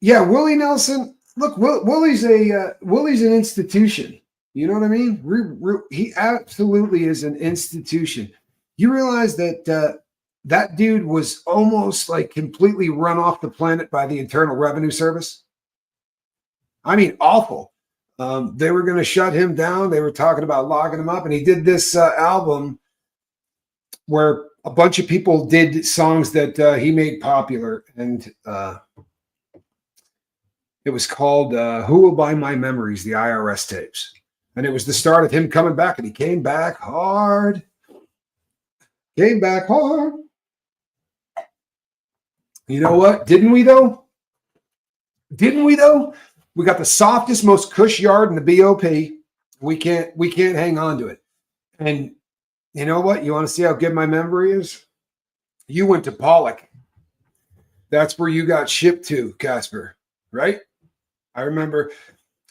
[SPEAKER 1] Yeah, Willie Nelson. Look, Willie's an institution. You know what I mean? He absolutely is an institution. You realize that that dude was almost like completely run off the planet by the Internal Revenue Service. I mean, awful. They were going to shut him down. They were talking about locking him up, and he did this album where a bunch of people did songs that he made popular, and it was called "Who Will Buy My Memories?" The IRS tapes, and it was the start of him coming back, and he came back hard. You know what? Didn't we though? We got the softest, most cush yard in the BOP. We can't hang on to it. And you know what? You want to see how good my memory is? You went to Pollock. That's where you got shipped to, Casper, right? I remember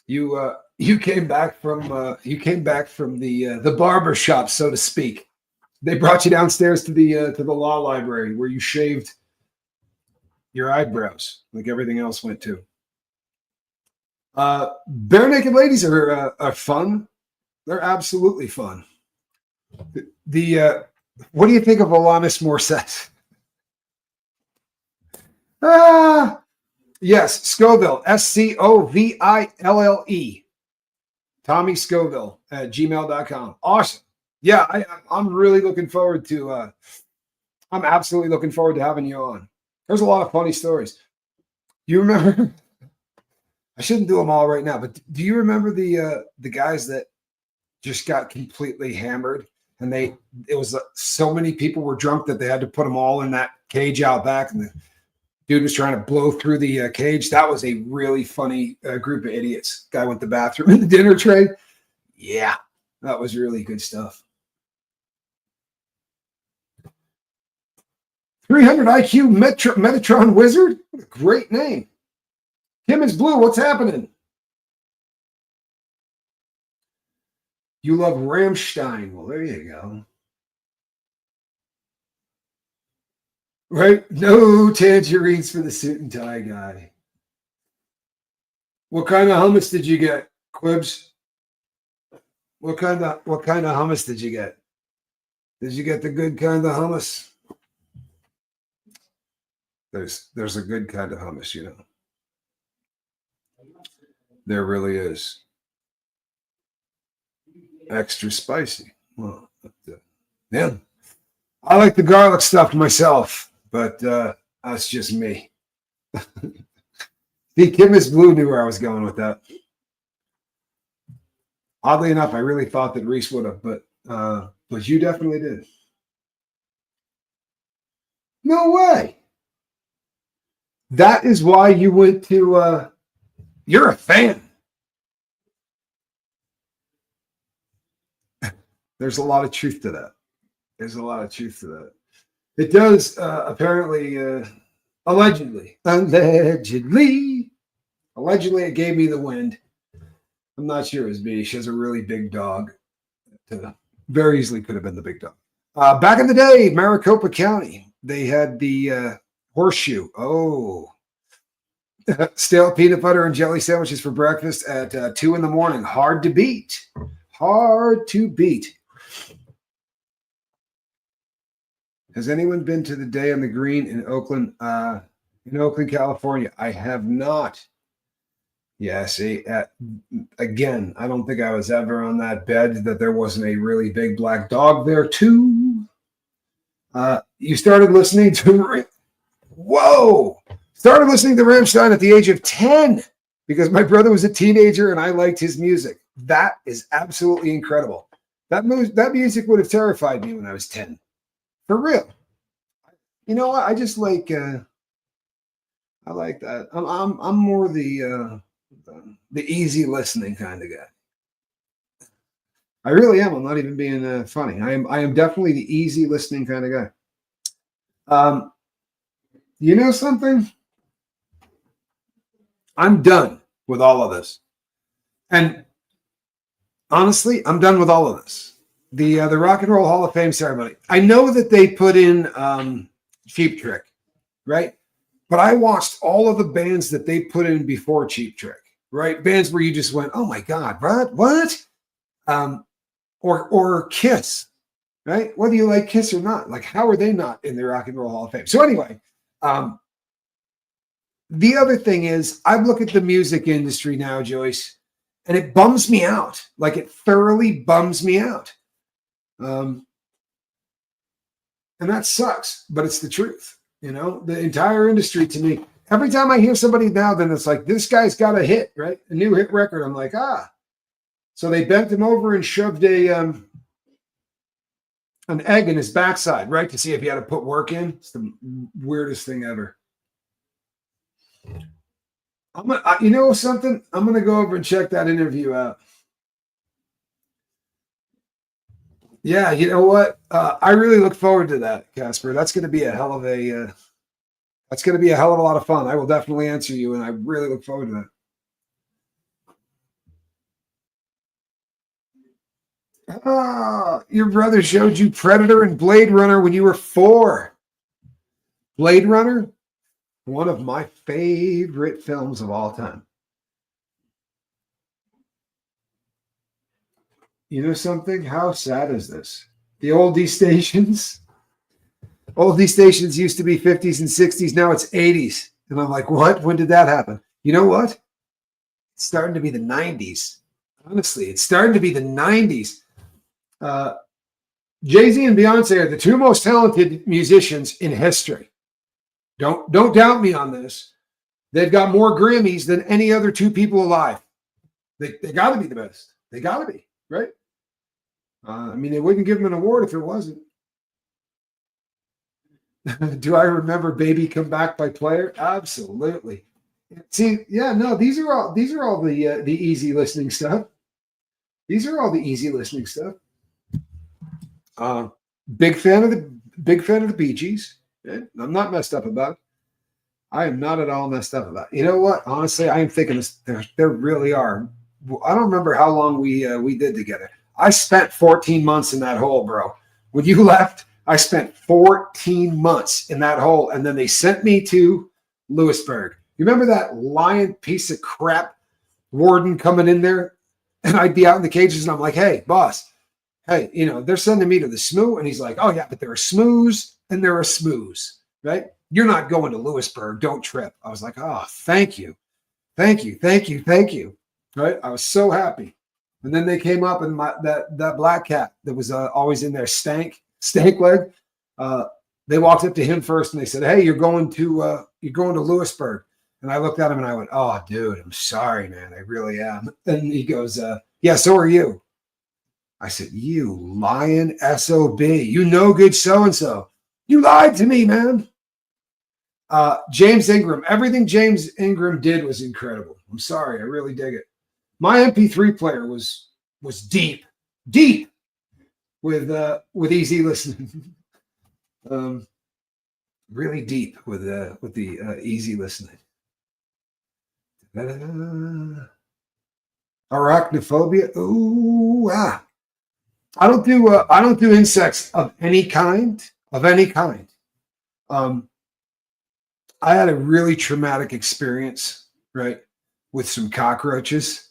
[SPEAKER 1] you came back from the barber shop, so to speak. They brought you downstairs to the law library where you shaved your eyebrows like everything else went to. Bare naked ladies are fun. They're absolutely fun. The what do you think of Alanis Morissette? Ah, yes, Scoville, Scoville. Tommy Scoville at gmail.com. Awesome. Yeah, I'm really looking forward to I'm absolutely looking forward to having you on. There's a lot of funny stories. You remember? I shouldn't do them all right now, but do you remember the guys that just got completely hammered and it was so many people were drunk that they had to put them all in that cage out back, and the dude was trying to blow through the cage. That was a really funny group of idiots. Guy went to the bathroom in the dinner tray. Yeah, that was really good stuff. 300 IQ Metatron Wizard. What a great name. Kim is Blue. What's happening? You love Rammstein. Well, there you go. Right? No tangerines for the suit and tie guy. What kind of hummus did you get, Quibs? What kind of hummus did you get? Did you get the good kind of hummus? There's a good kind of hummus, you know. There really is. Extra spicy. Well, yeah. I like the garlic stuff myself, but that's just me. See, Kim is Blue knew where I was going with that. Oddly enough, I really thought that Reese would have, but you definitely did. No way. That is why you went to. You're a fan. There's a lot of truth to that. It does apparently, allegedly, it gave me the wind. I'm not sure it was me. She has a really big dog. Very easily could have been the big dog. Back in the day, Maricopa County, they had the horseshoe. Oh, stale peanut butter and jelly sandwiches for breakfast at 2 a.m. Hard to beat. Has anyone been to the Day on the Green in Oakland, California? I have not. Yeah, see, again, I don't think I was ever on that bed that there wasn't a really big black dog there too. You started listening to, started listening to Rammstein at the age of 10 because my brother was a teenager and I liked his music. That is absolutely incredible. That music would have terrified me when I was 10. For real. You know what? I just like I like that. I'm more the easy listening kind of guy. I really am. I'm not even being funny. I am definitely the easy listening kind of guy. You know something? I'm done with all of this. And honestly, I'm done with all of this. The Rock and Roll Hall of Fame ceremony. I know that they put in Cheap Trick, right? But I watched all of the bands that they put in before Cheap Trick, right? Bands where you just went, oh my God, what? Or Kiss, right? Whether you like Kiss or not, like how are they not in the Rock and Roll Hall of Fame? So anyway, the other thing is I look at the music industry now, Joyce, and it bums me out. Like it thoroughly bums me out. And that sucks, but it's the truth. You know, the entire industry to me, every time I hear somebody now, then it's like, this guy's got a hit, right? A new hit record. I'm like, So they bent him over and shoved an egg in his backside, right? To see if he had to put work in. It's the weirdest thing ever. You know something? I'm going to go over and check that interview out. Yeah, you know what? I really look forward to that, Casper. That's going to be a hell of a lot of fun. I will definitely answer you, and I really look forward to that. Your brother showed you Predator and Blade Runner when you were 4. Blade Runner, one of my favorite films of all time. You know something? How sad is this? The oldie stations. Oldie stations used to be 50s and 60s. Now it's 80s. And I'm like, what? When did that happen? You know what? It's starting to be the 90s. Honestly, it's starting to be the 90s. Jay-Z and Beyonce are the two most talented musicians in history. Don't doubt me on this. They've got more Grammys than any other two people alive. They got to be the best. They got to be, right? I mean, they wouldn't give them an award if it wasn't. Do I remember "Baby Come Back" by Player? Absolutely. See, yeah, no, these are all the easy listening stuff. These are all the easy listening stuff. Big fan of the Bee Gees. I'm not messed up about it. I am not at all messed up about it. You know what? Honestly, I am thinking this, there really are. I don't remember how long we did together. I spent 14 months in that hole, bro. When you left, I spent 14 months in that hole, and then they sent me to Lewisburg. You remember that lion piece of crap warden coming in there? And I'd be out in the cages, and I'm like, hey, boss, hey, they're sending me to the SMU. And he's like, oh, yeah, but there are SMUs and there are SMUs, right? You're not going to Lewisburg. Don't trip. I was like, oh, thank you. Thank you. Thank you. Thank you. Right? I was so happy. And then they came up, and that black cat that was always in there, stank leg. They walked up to him first, and they said, hey, you're going to Lewisburg. And I looked at him and I went, oh, dude, I'm sorry, man. I really am. And he goes, yeah, so are you. I said, you lying SOB, you no good so-and-so. You lied to me, man. James Ingram, everything James Ingram did was incredible. I'm sorry, I really dig it. My MP3 player was deep with easy listening. Really deep with the easy listening. Arachnophobia. Ooh, I don't do insects of any kind. I had a really traumatic experience, right, with some cockroaches.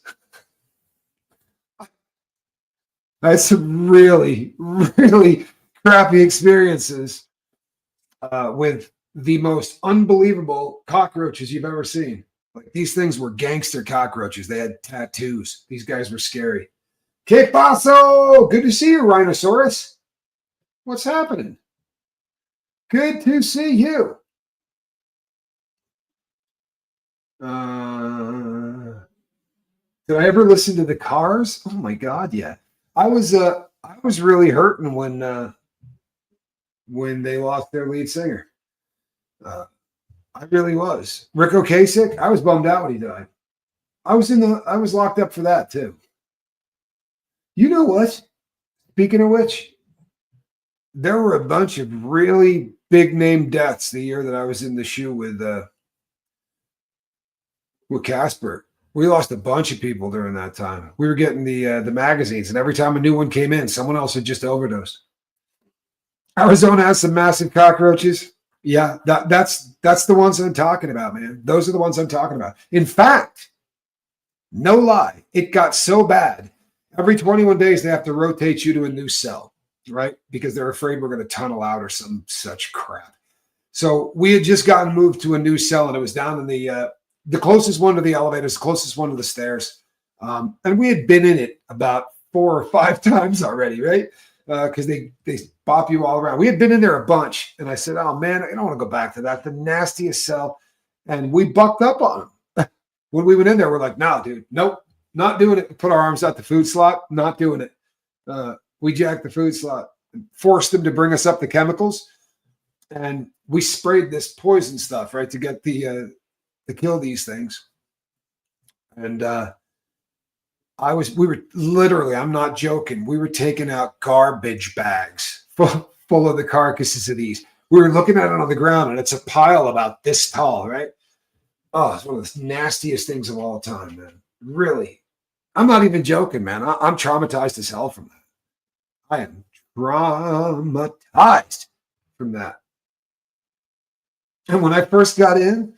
[SPEAKER 1] I had some really, really crappy experiences with the most unbelievable cockroaches you've ever seen. Like, these things were gangster cockroaches. They had tattoos. These guys were scary. Que paso? Good to see you, Rhinoceros. What's happening? Good to see you. Did I ever listen to the Cars? Oh my God, yeah. I was really hurting when they lost their lead singer. I really was. Rick Ocasek, I was bummed out when he died. I was locked up for that too. You know what? Speaking of which, there were a bunch of really big name deaths the year that I was in the shoe with Casper. We lost a bunch of people during that time. We were getting the magazines, and every time a new one came in, someone else had just overdosed. Arizona has some massive cockroaches. Yeah, that's the ones I'm talking about, man. Those are the ones I'm talking about. In fact, no lie, it got so bad. Every 21 days, they have to rotate you to a new cell, right? Because they're afraid we're going to tunnel out or some such crap. So we had just gotten moved to a new cell, and it was down in the closest one to the elevators, the closest one to the stairs. And we had been in it about 4 or 5 times already, right? Because they bop you all around. We had been in there a bunch, and I said, oh, man, I don't want to go back to that. The nastiest cell. And we bucked up on them. When we went in there, we're like, no, dude, nope, not doing it. Put our arms out the food slot, not doing it. We jacked the food slot and forced them to bring us up the chemicals. And we sprayed this poison stuff, right, to get to kill these things. And we were literally, I'm not joking, we were taking out garbage bags full of the carcasses of these. We were looking at it on the ground, and it's a pile about this tall, right? Oh, it's one of the nastiest things of all time, man. Really. I'm not even joking, man. I'm traumatized as hell from that. I am traumatized from that. And when I first got in,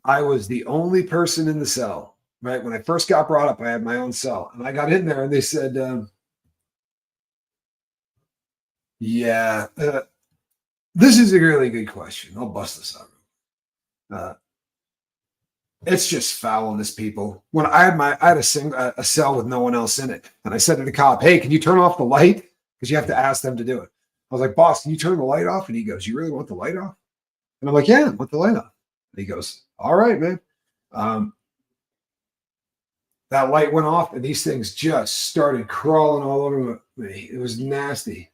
[SPEAKER 1] I was the only person in the cell, right? When I first got brought up, I had my own cell. And I got in there, and they said, Yeah. This is a really good question. I'll bust this out. Uh, it's just fouling people. When I had a cell with no one else in it, and I said to the cop, "Hey, can you turn off the light? Because you have to ask them to do it." I was like, "Boss, can you turn the light off?" And he goes, "You really want the light off?" And I'm like, "Yeah, I want the light off." And he goes, "All right, man." Um, that light went off, and these things just started crawling all over me. It was nasty.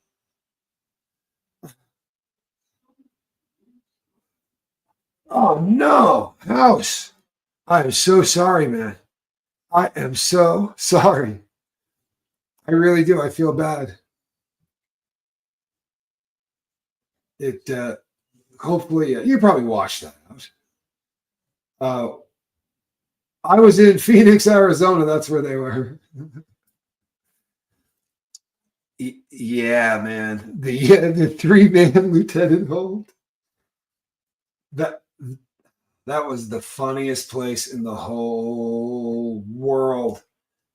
[SPEAKER 1] Oh no, house! I am so sorry, man. I am so sorry. I really do. I feel bad. It hopefully you probably watched that out. Uh, I was in Phoenix, Arizona. That's where they were. Yeah, man. The 3-man lieutenant hold. That that was the funniest place in the whole world.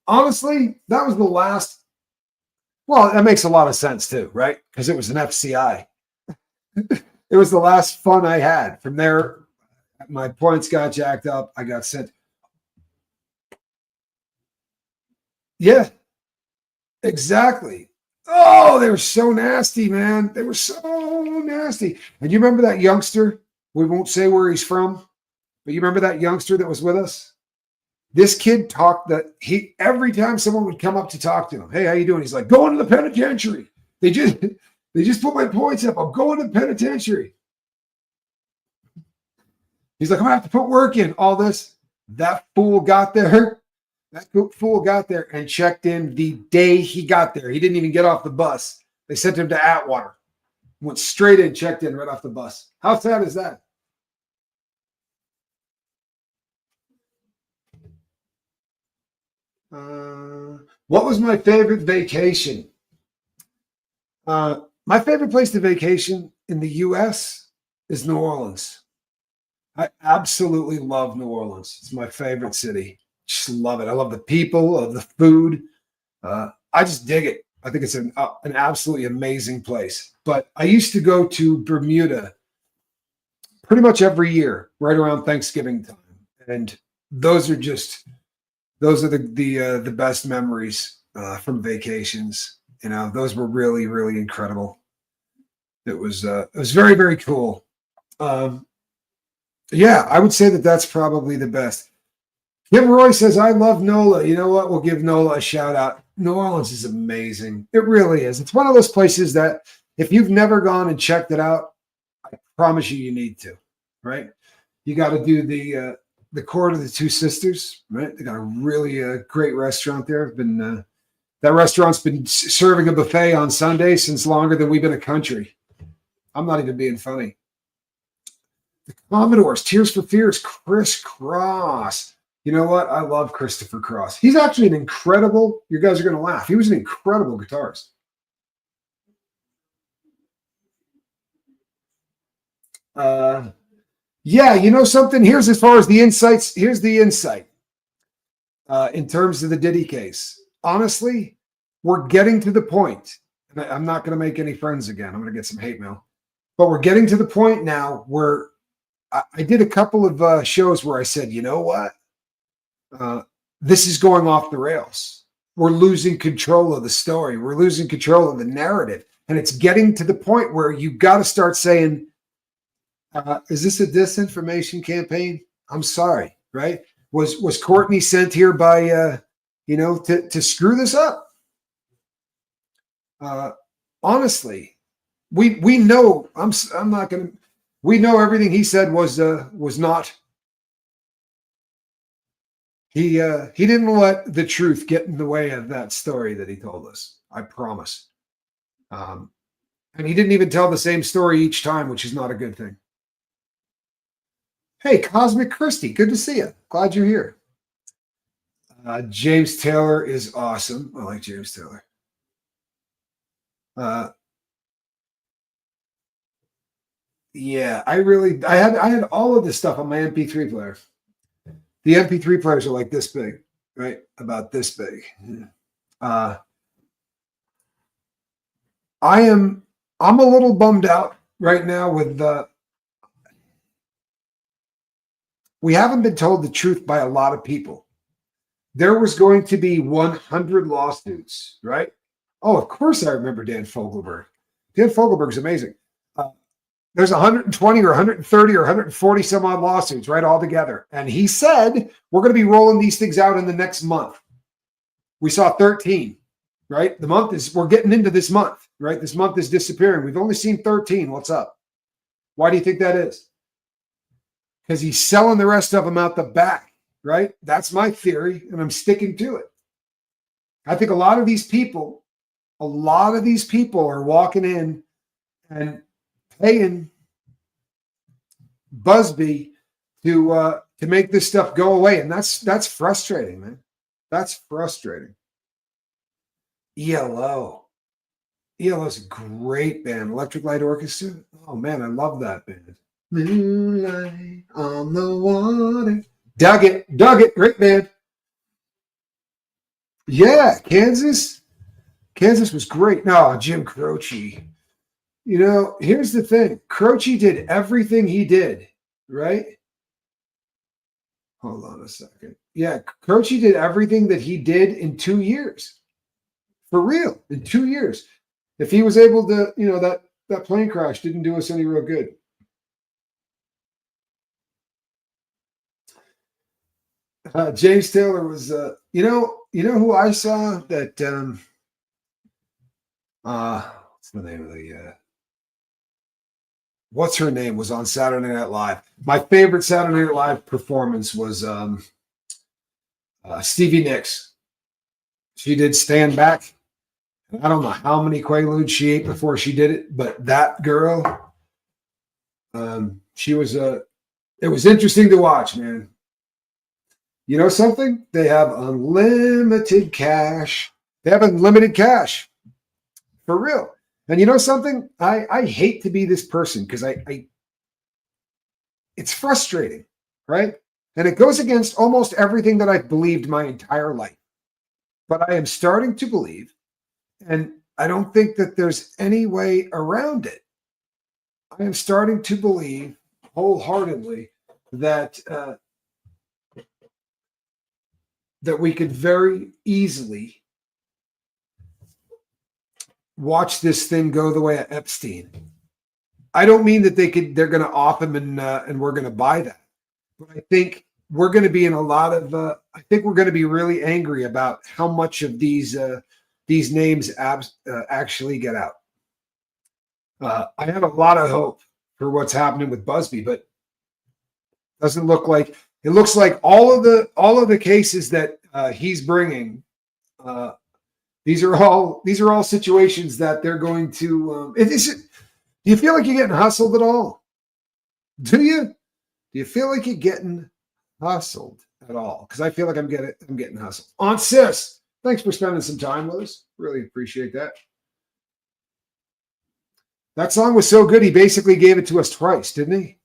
[SPEAKER 1] Honestly, that was the last. Well, that makes a lot of sense too, right? Because it was an FCI. It was the last fun I had. From there, my points got jacked up. I got sent. Yeah, exactly. Oh, they were so nasty, man. They were so nasty. And you remember that youngster? We won't say where he's from, but you remember that youngster that was with us? This kid talked that he every time someone would come up to talk to him, "Hey, how you doing?" He's like, "Going to the penitentiary." They just they just put my points up. I'm going to the penitentiary. He's like, "I'm gonna have to put work in all this." That fool got there. That fool got there and checked in the day he got there. He didn't even get off the bus. They sent him to Atwater. Went straight in, checked in right off the bus. How sad is that? What was my favorite vacation? My favorite place to vacation in the U.S. is New Orleans. I absolutely love New Orleans. It's my favorite city. Just love it. I love the people, I love the food. I just dig it. I think it's an absolutely amazing place. But I used to go to Bermuda pretty much every year, right around Thanksgiving time, and those are just those are the best memories from vacations. You know, those were really really incredible. It was very very cool. Um, yeah, I would say that that's probably the best. Kim Roy says, "I love NOLA." You know what? We'll give NOLA a shout out. New Orleans is amazing. It really is. It's one of those places that if you've never gone and checked it out, I promise you need to. Right? You got to do the Court of the Two Sisters. Right? They got a really great restaurant there. That restaurant's been serving a buffet on Sunday since longer than we've been a country. I'm not even being funny. The Commodores, Tears for Fears, Chris Cross. You know what? I love Christopher Cross. He's actually an incredible, you guys are going to laugh. He was an incredible guitarist. Uh, yeah, you know something? Here's as far as the insights. Here's the insight in terms of the Diddy case. Honestly, we're getting to the point, and I'm not going to make any friends again. I'm going to get some hate mail. But we're getting to the point now where I did a couple of shows where I said, you know what? Uh, this is going off the rails. We're losing control of the story. We're losing control of the narrative. And it's getting to the point where you got to start saying, is this a disinformation campaign? I'm sorry, right? Was Courtney sent here by, to screw this up? Uh, honestly, we know. I'm not going to. We know everything he said was not. He didn't let the truth get in the way of that story that he told us. I promise. Um, and he didn't even tell the same story each time, which is not a good thing. Hey, Cosmic Christie, good to see you. Glad you're here. James Taylor is awesome. I like James Taylor. Yeah, I had all of this stuff on my MP3 player. The MP3 players are like this big, right? About this big. I am I'm a little bummed out right now with the. We haven't been told the truth by a lot of people. There was going to be 100 lawsuits, right? Oh, of course I remember Dan Fogelberg. Dan Fogelberg's amazing. There's 120 or 130 or 140 some odd lawsuits, right, all together. And he said, we're going to be rolling these things out in the next month. We saw 13, right? We're getting into this month, right? This month is disappearing. We've only seen 13. What's up? Why do you think that is? Because he's selling the rest of them out the back, right? That's my theory, and I'm sticking to it. I think a lot of these people are walking in and paying Busby to make this stuff go away, and that's frustrating, man. That's frustrating. ELO's a great band. Electric Light Orchestra. Oh man, I love that band. Moonlight on the water. Dug it. Great band. Yeah, Kansas was great. No, Jim Croce. Here's the thing. Croce did everything he did, right? Hold on a second. Yeah, Croce did everything that he did in 2 years. For real, in 2 years. If he was able to, that plane crash didn't do us any real good. James Taylor was, who I saw that, what's the name of what's her name was on Saturday Night Live. My favorite Saturday Night Live performance was Stevie Nicks. She did Stand Back. I don't know how many Quaaludes she ate before she did it, but that girl, it was interesting to watch, man. You know something? They have unlimited cash. For real. And you know something? I hate to be this person because it's frustrating, right? And it goes against almost everything that I've believed my entire life. But I am starting to believe, and I don't think that there's any way around it. I am starting to believe wholeheartedly that that we could very easily watch this thing go the way of Epstein. I don't mean that they're going to off him and we're going to buy that. But I think we're going to be in a lot of, I think we're going to be really angry about how much of these names actually get out. I have a lot of hope for what's happening with Busby, but it looks like all of the cases that he's bringing, these are all situations that they're going to. Do you feel like you're getting hustled at all? Do you? Do you feel like you're getting hustled at all? Because I feel like I'm getting hustled. Aunt Sis, thanks for spending some time with us. Really appreciate that. That song was so good, he basically gave it to us twice, didn't he?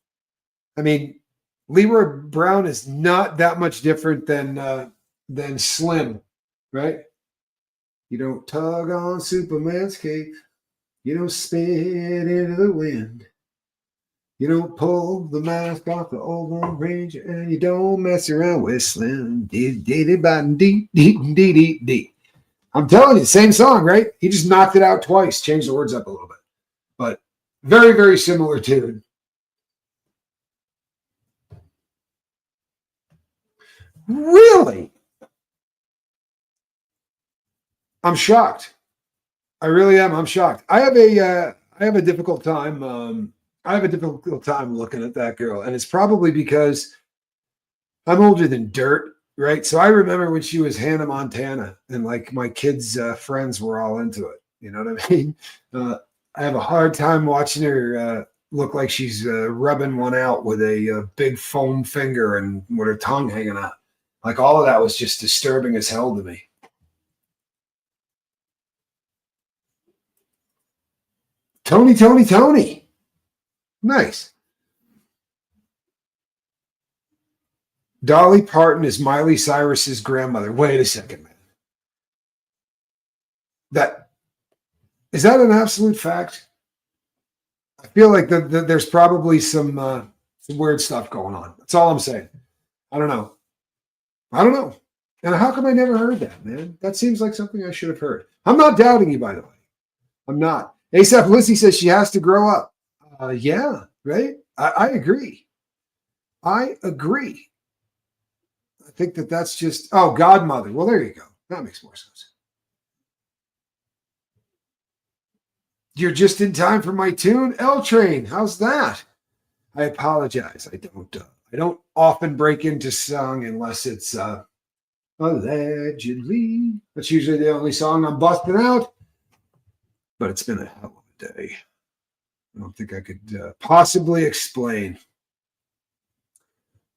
[SPEAKER 1] I mean, Leroy Brown is not that much different than Slim, right? You don't tug on Superman's cape. You don't spit into the wind. You don't pull the mask off the old Lone Ranger, and you don't mess around with Slim. I'm telling you, same song, right? He just knocked it out twice, changed the words up a little bit. But very, very similar tune. Really? I'm shocked. I really am. I'm shocked. I have a difficult time. I have a difficult time looking at that girl, and it's probably because I'm older than dirt, right? So I remember when she was Hannah Montana, and like my kids' friends were all into it. You know what I mean? I have a hard time watching her look like she's rubbing one out with a big foam finger and with her tongue hanging out. Like all of that was just disturbing as hell to me. Tony. Nice. Dolly Parton is Miley Cyrus's grandmother. Wait a second, man. Is that an absolute fact? I feel like there's probably some weird stuff going on. That's all I'm saying. I don't know. And how come I never heard that, man? That seems like something I should have heard. I'm not doubting you, by the way. I'm not. ASAP Lissy says she has to grow up. Yeah, right? I agree. I think that's just, Godmother. Well, there you go. That makes more sense. You're just in time for my tune, L Train. How's that? I apologize. I don't often break into song unless it's allegedly. That's usually the only song I'm busting out. But it's been a hell of a day. I don't think I could possibly explain.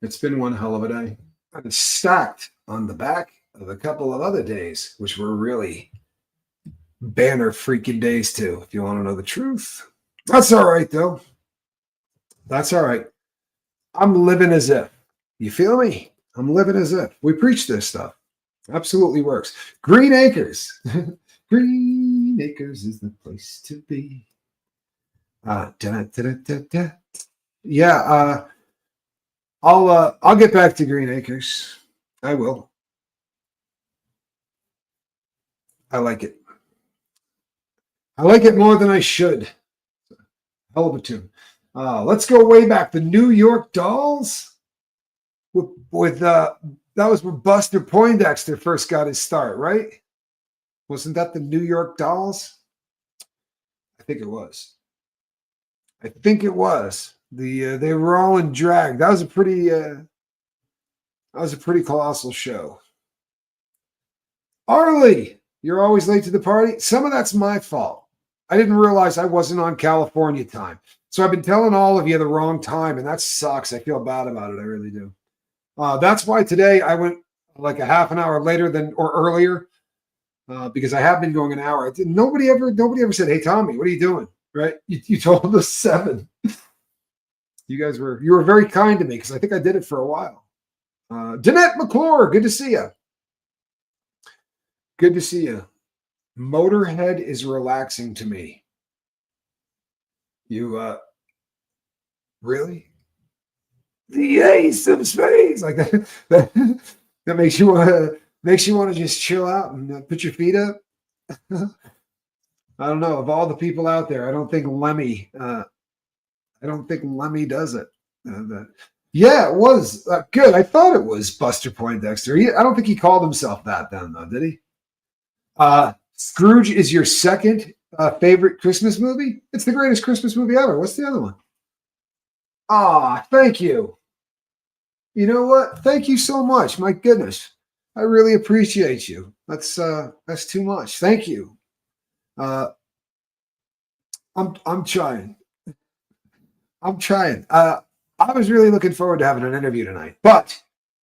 [SPEAKER 1] It's been one hell of a day. I've been stacked on the back of a couple of other days, which were really banner freaking days too, if you want to know the truth. That's all right, though. That's all right. I'm living as if. You feel me? I'm living as if. We preach this stuff. Absolutely works. Green Acres. Green Acres is the place to be. Yeah, I'll get back to Green Acres. I will. I like it. I like it more than I should. Hell of a tune. Let's go way back. The New York Dolls with that was where Buster Poindexter first got his start, right? Wasn't that the New York Dolls? I think it was. They were all in drag. That was a pretty colossal show. Arlie, you're always late to the party. Some of that's my fault. I didn't realize I wasn't on California time. So I've been telling all of you the wrong time, and that sucks. I feel bad about it. I really do. That's why today I went like a half an hour later or earlier, because I have been going an hour. Nobody ever said, "Hey, Tommy, what are you doing?" Right? You told us 7. You were very kind to me because I think I did it for a while. Danette McClure, good to see you. Good to see you. Motorhead is relaxing to me. You really? The ace of spades, like that makes you want to just chill out and put your feet up. I don't know. Of all the people out there, I don't think Lemmy does it. Yeah, it was good. I thought it was Buster Poindexter. I don't think he called himself that then, though, did he? Scrooge is your second favorite Christmas movie? It's the greatest Christmas movie ever. What's the other one? Thank you. You know what? Thank you so much. My goodness. I really appreciate you. That's too much. Thank you. I'm trying. I was really looking forward to having an interview tonight, but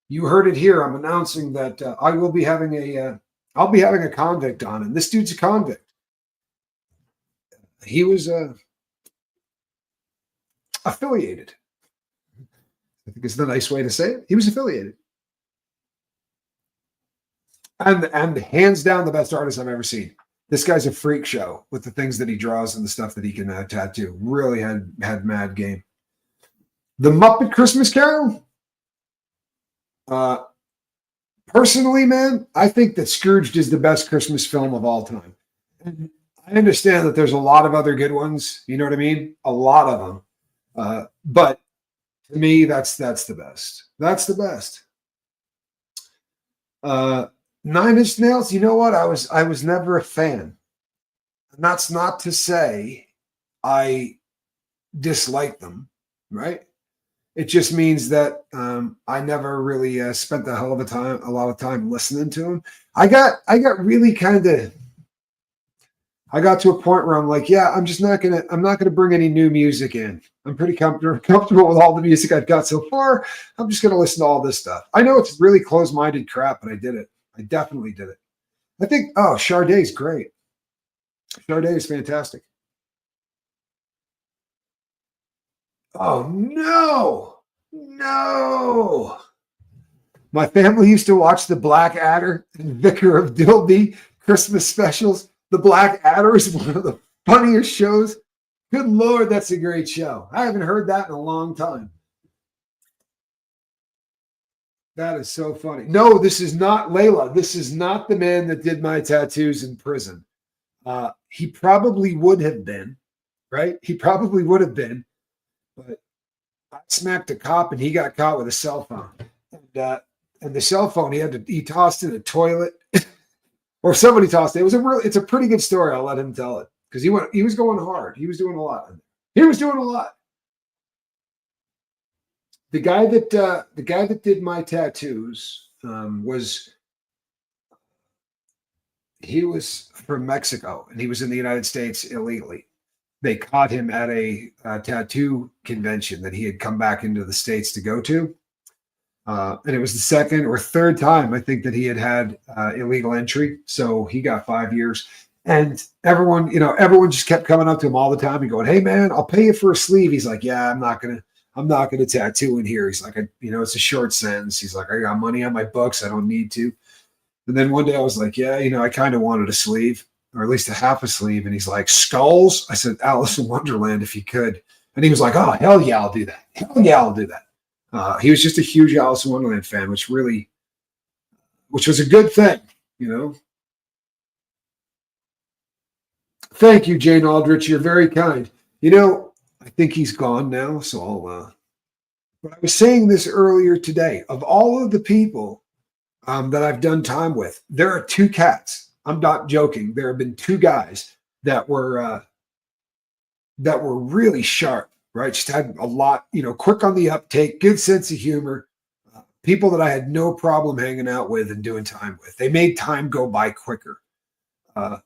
[SPEAKER 1] you heard it here. I'm announcing that I will be having I'll be having a convict on, and this dude's a convict. He was affiliated. I think it's the nice way to say it. He was affiliated. And hands down the best artist I've ever seen. This guy's a freak show with the things that he draws and the stuff that he can tattoo. Really had mad game. The Muppet Christmas Carol. Personally, man, I think that Scrooged is the best Christmas film of all time. And I understand that there's a lot of other good ones. You know what I mean? A lot of them. But to me, that's the best. That's the best. 9 Inch Nails, you know what? I was never a fan. And that's not to say I dislike them, right? It just means that I never really spent a lot of time listening to them. I got really I got to a point where I'm like, yeah, I'm not gonna bring any new music in. I'm pretty comfortable with all the music I've got so far. I'm just gonna listen to all this stuff. I know it's really close-minded crap, but I did it. I definitely did it. I think, Sade's great. Sade is fantastic. Oh, no. My family used to watch the Black Adder and Vicar of Dilby Christmas specials. The Black Adder is one of the funniest shows. Good Lord, that's a great show. I haven't heard that in a long time. That is so funny. No, this is not Layla. This is not the man that did my tattoos in prison. He probably would have been, right? He probably would have been, but I smacked a cop and he got caught with a cell phone. And the cell phone he tossed in a toilet, or somebody tossed it. It's a pretty good story. I'll let him tell it because he was going hard. He was doing a lot. The guy that did my tattoos he was from Mexico and he was in the United States illegally. They caught him at a tattoo convention that he had come back into the States to go to. And it was the second or third time, I think, that he had illegal entry. So he got 5 years. And everyone just kept coming up to him all the time and going, "Hey man, I'll pay you for a sleeve." He's like, "Yeah, I'm not gonna tattoo in here." He's like, "It's a short sentence." He's like, "I got money on my books. I don't need to." And then one day I was like, "Yeah, I kind of wanted a sleeve, or at least a half a sleeve." And he's like, "Skulls?" I said, "Alice in Wonderland, if you could." And he was like, "Oh, hell yeah, I'll do that. Hell yeah, I'll do that." He was just a huge Alice in Wonderland fan, which was a good thing, Thank you, Jane Aldrich. You're very kind. I think he's gone now, so I'll. But I was saying this earlier today. Of all of the people that I've done time with, there are two cats. I'm not joking. There have been two guys that were really sharp, right? Just had a lot, quick on the uptake, good sense of humor, people that I had no problem hanging out with and doing time with. They made time go by quicker. And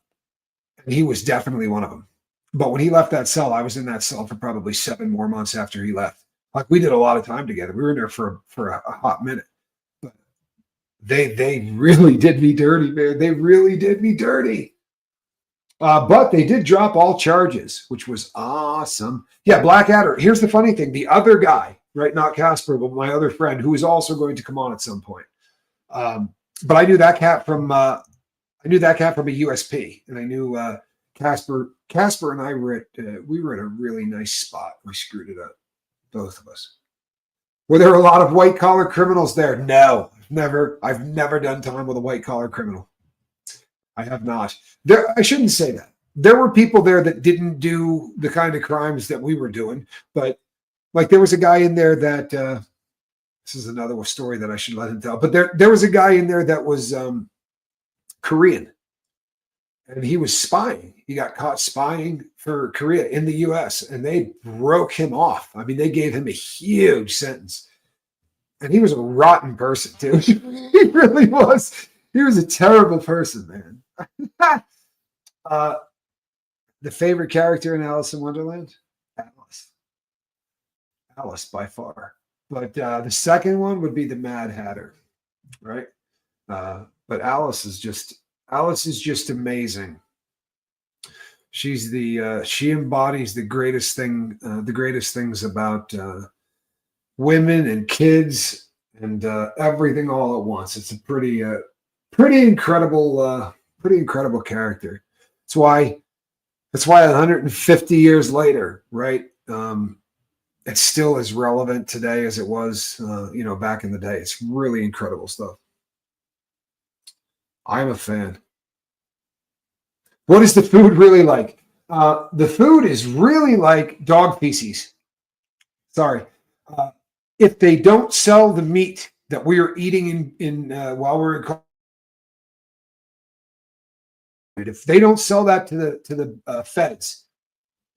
[SPEAKER 1] he was definitely one of them. But when he left that cell, I was in that cell for probably 7 more months after he left. Like, we did a lot of time together. We were in there for a hot minute. But they really did me dirty, man. They really did me dirty. But they did drop all charges, which was awesome. Yeah, Blackadder. Here's the funny thing. The other guy, right, not Casper, but my other friend, who is also going to come on at some point. But I knew that cat from a USP, and I knew Casper. Casper and I were at a really nice spot. We screwed it up, both of us. Were there a lot of white collar criminals there? No, I've never done time with a white collar criminal. I have not. I shouldn't say that. There were people there that didn't do the kind of crimes that we were doing, but like there was a guy in there that this is another story that I should let him tell. But there was a guy in there that was Korean, and he was spying. He got caught spying for Korea in the U.S., and they broke him off. I mean, they gave him a huge sentence, and he was a rotten person too. He really was. He was a terrible person, man. The favorite character in Alice in Wonderland? Alice by far. But the second one would be the Mad Hatter, right? But Alice is just amazing. She embodies the greatest things about women and kids and everything all at once. It's a pretty incredible character. That's why 150 years later, right? It's still as relevant today as it was, back in the day. It's really incredible stuff. I'm a fan. What is the food really like? The food is really like dog feces. Sorry. If they don't sell the meat that we are eating in while we're in, if they don't sell that to the feds,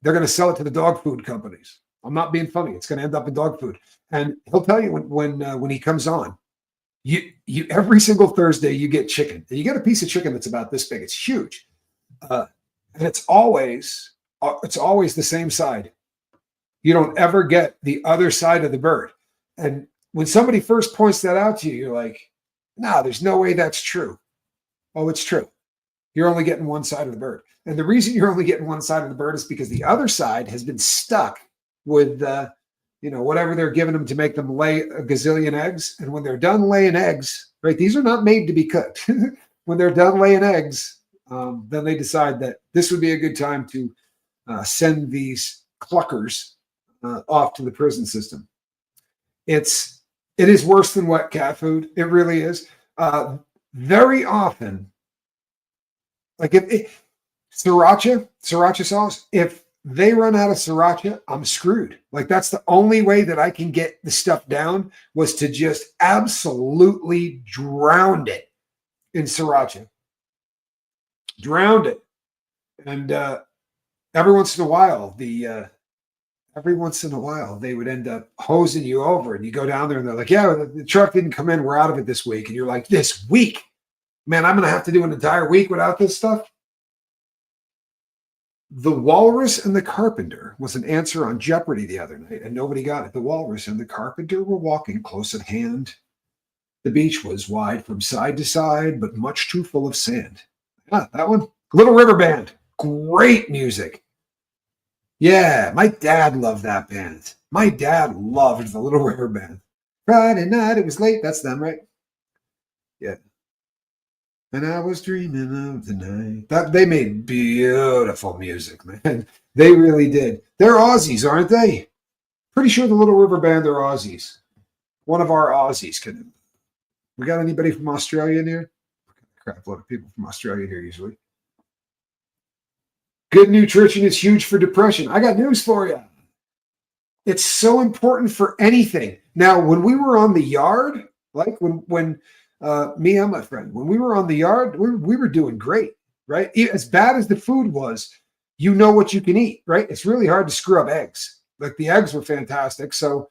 [SPEAKER 1] they're going to sell it to the dog food companies. I'm not being funny. It's going to end up in dog food. And he'll tell you when he comes on, you every single Thursday you get chicken. And you get a piece of chicken that's about this big. It's huge. And it's always the same side. You don't ever get the other side of the bird. And when somebody first points that out to you, you're like, "No, there's no way that's true." Oh, it's true. You're only getting one side of the bird. And the reason you're only getting one side of the bird is because the other side has been stuck with, whatever they're giving them to make them lay a gazillion eggs. And when they're done laying eggs, right, these are not made to be cooked. When they're done laying eggs, then they decide that this would be a good time to send these cluckers off to the prison system. It is worse than wet cat food. It really is. Very often, like if sriracha sauce, if they run out of sriracha, I'm screwed. Like that's the only way that I can get the stuff down was to just absolutely drown it in sriracha. Drowned it. And every once in a while, they would end up hosing you over, and you go down there and they're like, yeah, the truck didn't come in. We're out of it this week. And you're like, this week? Man, I'm going to have to do an entire week without this stuff. The Walrus and the Carpenter was an answer on Jeopardy the other night, and nobody got it. The Walrus and the Carpenter were walking close at hand. The beach was wide from side to side, but much too full of sand. Yeah, that one. Little River Band. Great music. Yeah, my dad loved that band. My dad loved the Little River Band. Friday night, it was late. That's them, right? Yeah. And I was dreaming of the night. They made beautiful music, man. They really did. They're Aussies, aren't they? Pretty sure the Little River Band are Aussies. One of our Aussies. We got anybody from Australia in here? Crap load of people from Australia here usually. Good nutrition is huge for depression. I got news for you. It's so important for anything. Now, when we were on the yard, like when me and my friend, when we were on the yard, we were doing great, right? As bad as the food was, you know what you can eat, right? It's really hard to screw up eggs. Like the eggs were fantastic. So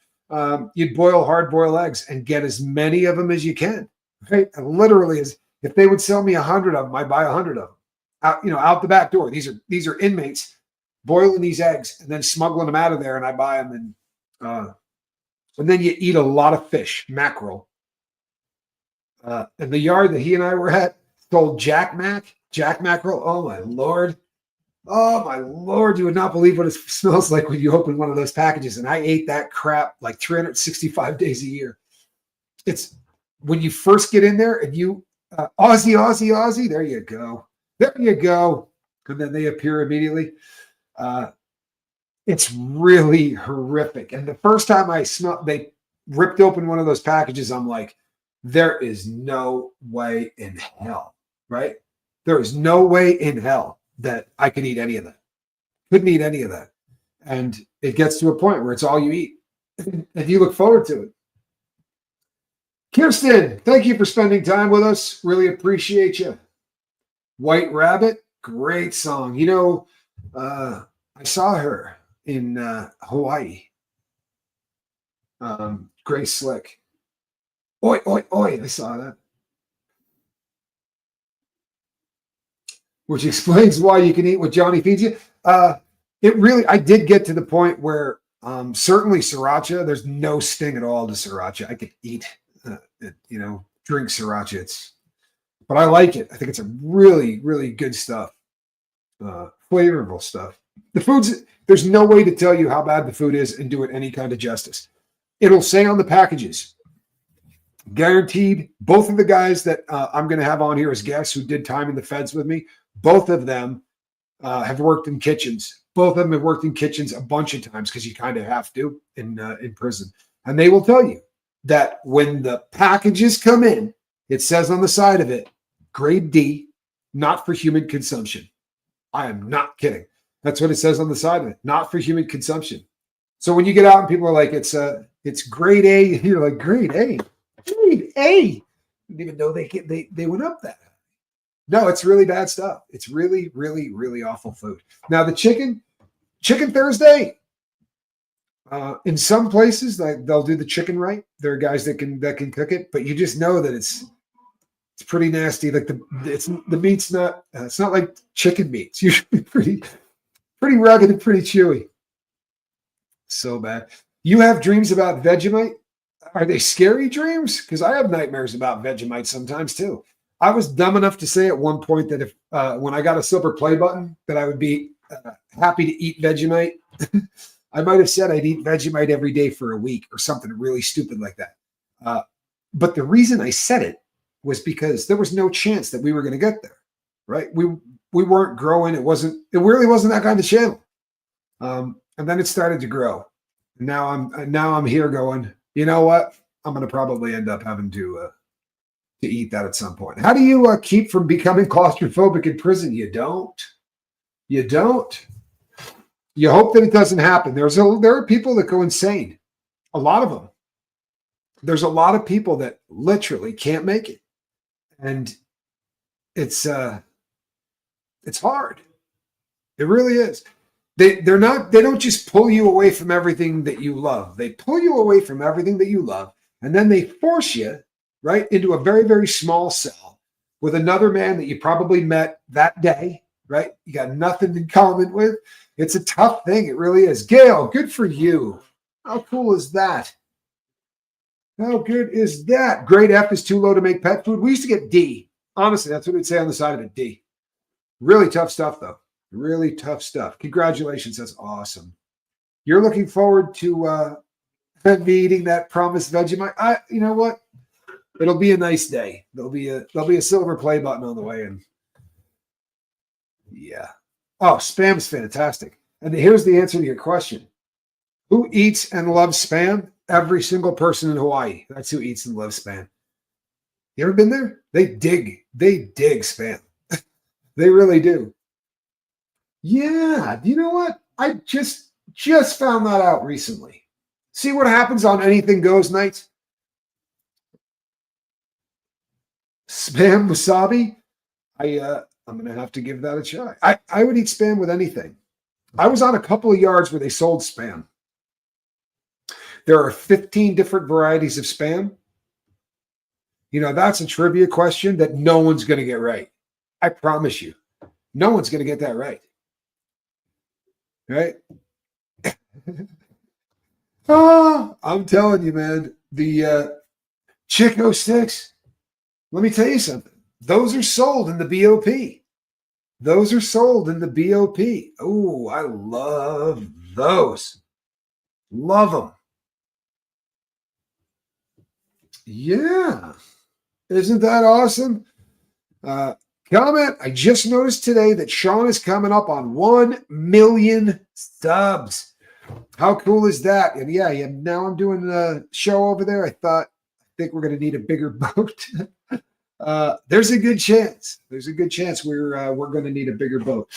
[SPEAKER 1] you'd boil hard-boiled eggs and get as many of them as you can, right? And literally, if they would sell me 100 of them, I'd buy 100 of them. Out the back door. These are inmates boiling these eggs and then smuggling them out of there, and I buy them. And then you eat a lot of fish, mackerel. And the yard that he and I were at sold Jack mackerel. Oh my lord! You would not believe what it smells like when you open one of those packages. And I ate that crap like 365 days a year. It's when you first get in there and you Aussie. There you go. There you go. And then they appear immediately. It's really horrific. And the first time they ripped open one of those packages, I'm like, there is no way in hell, right? There is no way in hell that I could eat any of that. Couldn't eat any of that. And it gets to a point where it's all you eat. And you look forward to it. Kirsten, thank you for spending time with us. Really appreciate you. White Rabbit, great song. I saw her in Hawaii. Grace Slick. Oi, oi, oi. I saw that. Which explains why you can eat what Johnny feeds you. I did get to the point where certainly sriracha, there's no sting at all to sriracha. I could eat, drink sriracha. But I like it. I think it's a really, really good stuff. Flavorful stuff. There's no way to tell you how bad the food is and do it any kind of justice. It'll say on the packages, guaranteed. Both of the guys that I'm going to have on here as guests who did time in the feds with me, both of them have worked in kitchens. Both of them have worked in kitchens a bunch of times because you kind of have to in prison. And they will tell you that when the packages come in, it says on the side of it, grade D, not for human consumption. I am not kidding. That's what it says on the side of it, not for human consumption. So when you get out and people are like, it's grade A, you're like, grade A? Grade A? I didn't even know they went up that high. No, it's really bad stuff. It's really, really, really awful food. Now the chicken Thursday, in some places they'll do the chicken right. There are guys that can cook it, but you just know that it's pretty nasty. Like the meat's not it's not like chicken meat. It's usually pretty rugged and pretty chewy. So bad. You have dreams about Vegemite? Are they scary dreams? Because I have nightmares about Vegemite sometimes too. I was dumb enough to say at one point that if when I got a silver play button that I would be happy to eat Vegemite. I might have said I'd eat Vegemite every day for a week or something really stupid like that. But the reason I said it was because there was no chance that we were going to get there, right? We weren't growing. It really wasn't that kind of channel. And then it started to grow. Now I'm here going, you know what? I'm going to probably end up having to eat that at some point. How do you keep from becoming claustrophobic in prison? You don't. You don't. You hope that it doesn't happen. There are people that go insane. A lot of them. There's a lot of people that literally can't make it. And it's hard. It really is. They don't just pull you away from everything that you love. They pull you away from everything that you love, and then they force you right into a very, very small cell with another man that you probably met that day, right? You got nothing in common with. It's a tough thing. It really is. Gail, good for you. How cool is that? How good is that? Grade F is too low to make pet food. We used to get D. Honestly, that's what it'd say on the side of it, D. Really tough stuff, though. Really tough stuff. Congratulations. That's awesome. You're looking forward to me eating that promised Vegemite. You know what? It'll be a nice day. There'll be a silver play button on the way in. Yeah. Oh, spam's fantastic. And here's the answer to your question. Who eats and loves spam? Every single person in Hawaii. That's who eats and loves spam. You ever been there? They dig spam. They really do. Yeah. You know what? I just found that out recently. See what happens on Anything Goes nights? Spam wasabi. I'm going to have to give that a try. I would eat spam with anything. I was on a couple of yards where they sold spam. There are 15 different varieties of spam. You know, that's a trivia question that no one's going to get right. I promise you. No one's going to get that right. Right? I'm telling you, man. The Chico sticks, let me tell you something. Those are sold in the BOP. Those are sold in the BOP. Oh, I love those. Love them. Yeah. Isn't that awesome? Comment. I just noticed today that Sean is coming up on 1 million subs. How cool is that? And yeah, now I'm doing a show over there. I think we're going to need a bigger boat. There's a good chance. There's a good chance we're going to need a bigger boat.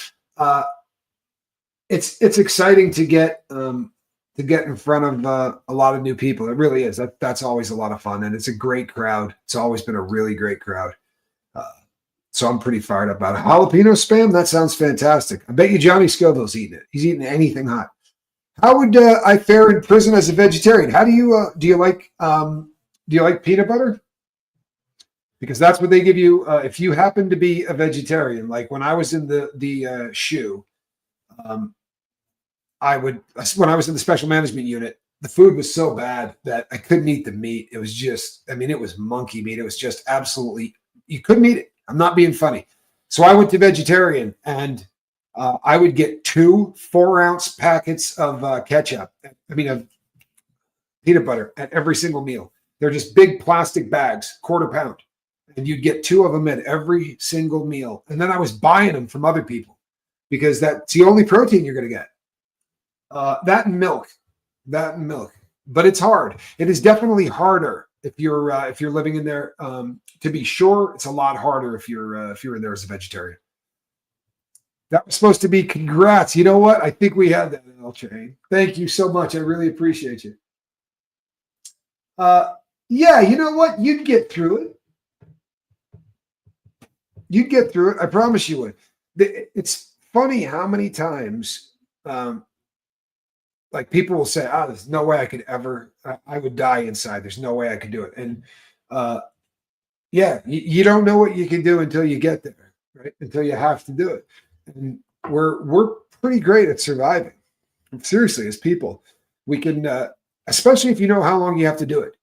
[SPEAKER 1] It's exciting to get in front of a lot of new people. It really is. That's always a lot of fun, and it's a great crowd. It's always been a really great crowd. So I'm pretty fired up about it. Jalapeno spam. That sounds fantastic. I bet you Johnny Scoville's eating it. He's eating anything hot. How would I fare in prison as a vegetarian? How do you like peanut butter? Because that's what they give you if you happen to be a vegetarian. Like when I was in the SHU, when I was in the special management unit, the food was so bad that I couldn't eat the meat. It was just, it was monkey meat. It was just absolutely, you couldn't eat it. I'm not being funny. So I went to vegetarian, and I would get 2 4-ounce packets of ketchup. Of peanut butter at every single meal. They're just big plastic bags, quarter pound. And you'd get 2 of them at every single meal. And then I was buying them from other people because that's the only protein you're going to get. That and milk. But it's hard. It is definitely harder if you're living in there. To be sure, it's a lot harder if you're in there as a vegetarian. That was supposed to be congrats. You know what? I think we had that in L Chain. Thank you so much. I really appreciate you. Yeah, you know what? You'd get through it. You'd get through it. I promise you would. It's funny how many times like people will say, there's no way I could ever, I would die inside. There's no way I could do it. And you don't know what you can do until you get there, right? Until you have to do it. And we're pretty great at surviving. Seriously, as people, we can, especially if you know how long you have to do it.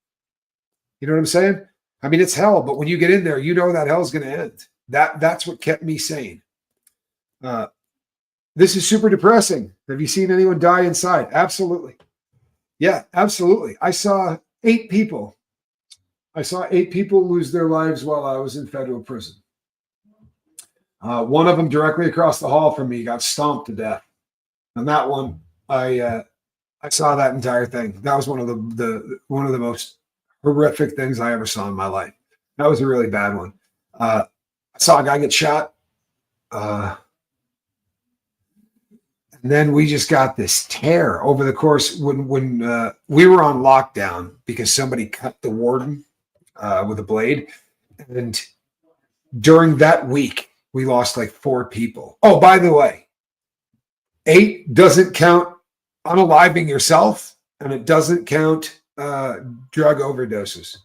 [SPEAKER 1] You know what I'm saying? It's hell, but when you get in there, you know that hell's going to end. That's what kept me sane. This is super depressing. Have you seen anyone die inside? Absolutely. Yeah, absolutely. I saw 8 people. Lose their lives while I was in federal prison. One of them directly across the hall from me got stomped to death. And that one, I saw that entire thing. That was one of the most horrific things I ever saw in my life. That was a really bad one. I saw a guy get shot. And then we just got this tear over the course when we were on lockdown because somebody cut the warden with a blade. And during that week, we lost like 4 people. Oh, by the way, 8 doesn't count unaliving yourself, and it doesn't count drug overdoses.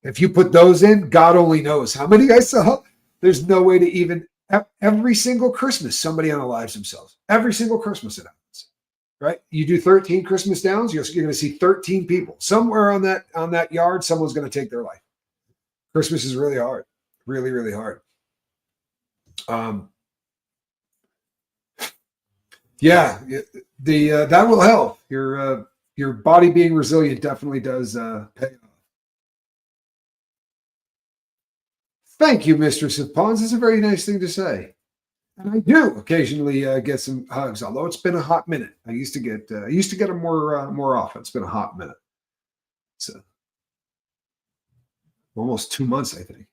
[SPEAKER 1] If you put those in, God only knows how many I saw. There's no way to even, every single Christmas, somebody unalives themselves. Every single Christmas it happens, right? You do 13 Christmas downs, you're going to see 13 people. Somewhere on that yard, someone's going to take their life. Christmas is really hard. Really, really hard. Yeah, that will help. Your body being resilient definitely does pay off. Thank you, Mistress of Pawns. It's a very nice thing to say. And I do occasionally get some hugs, although it's been a hot minute. I used to get them more often. It's been a hot minute. So almost 2 months, I think.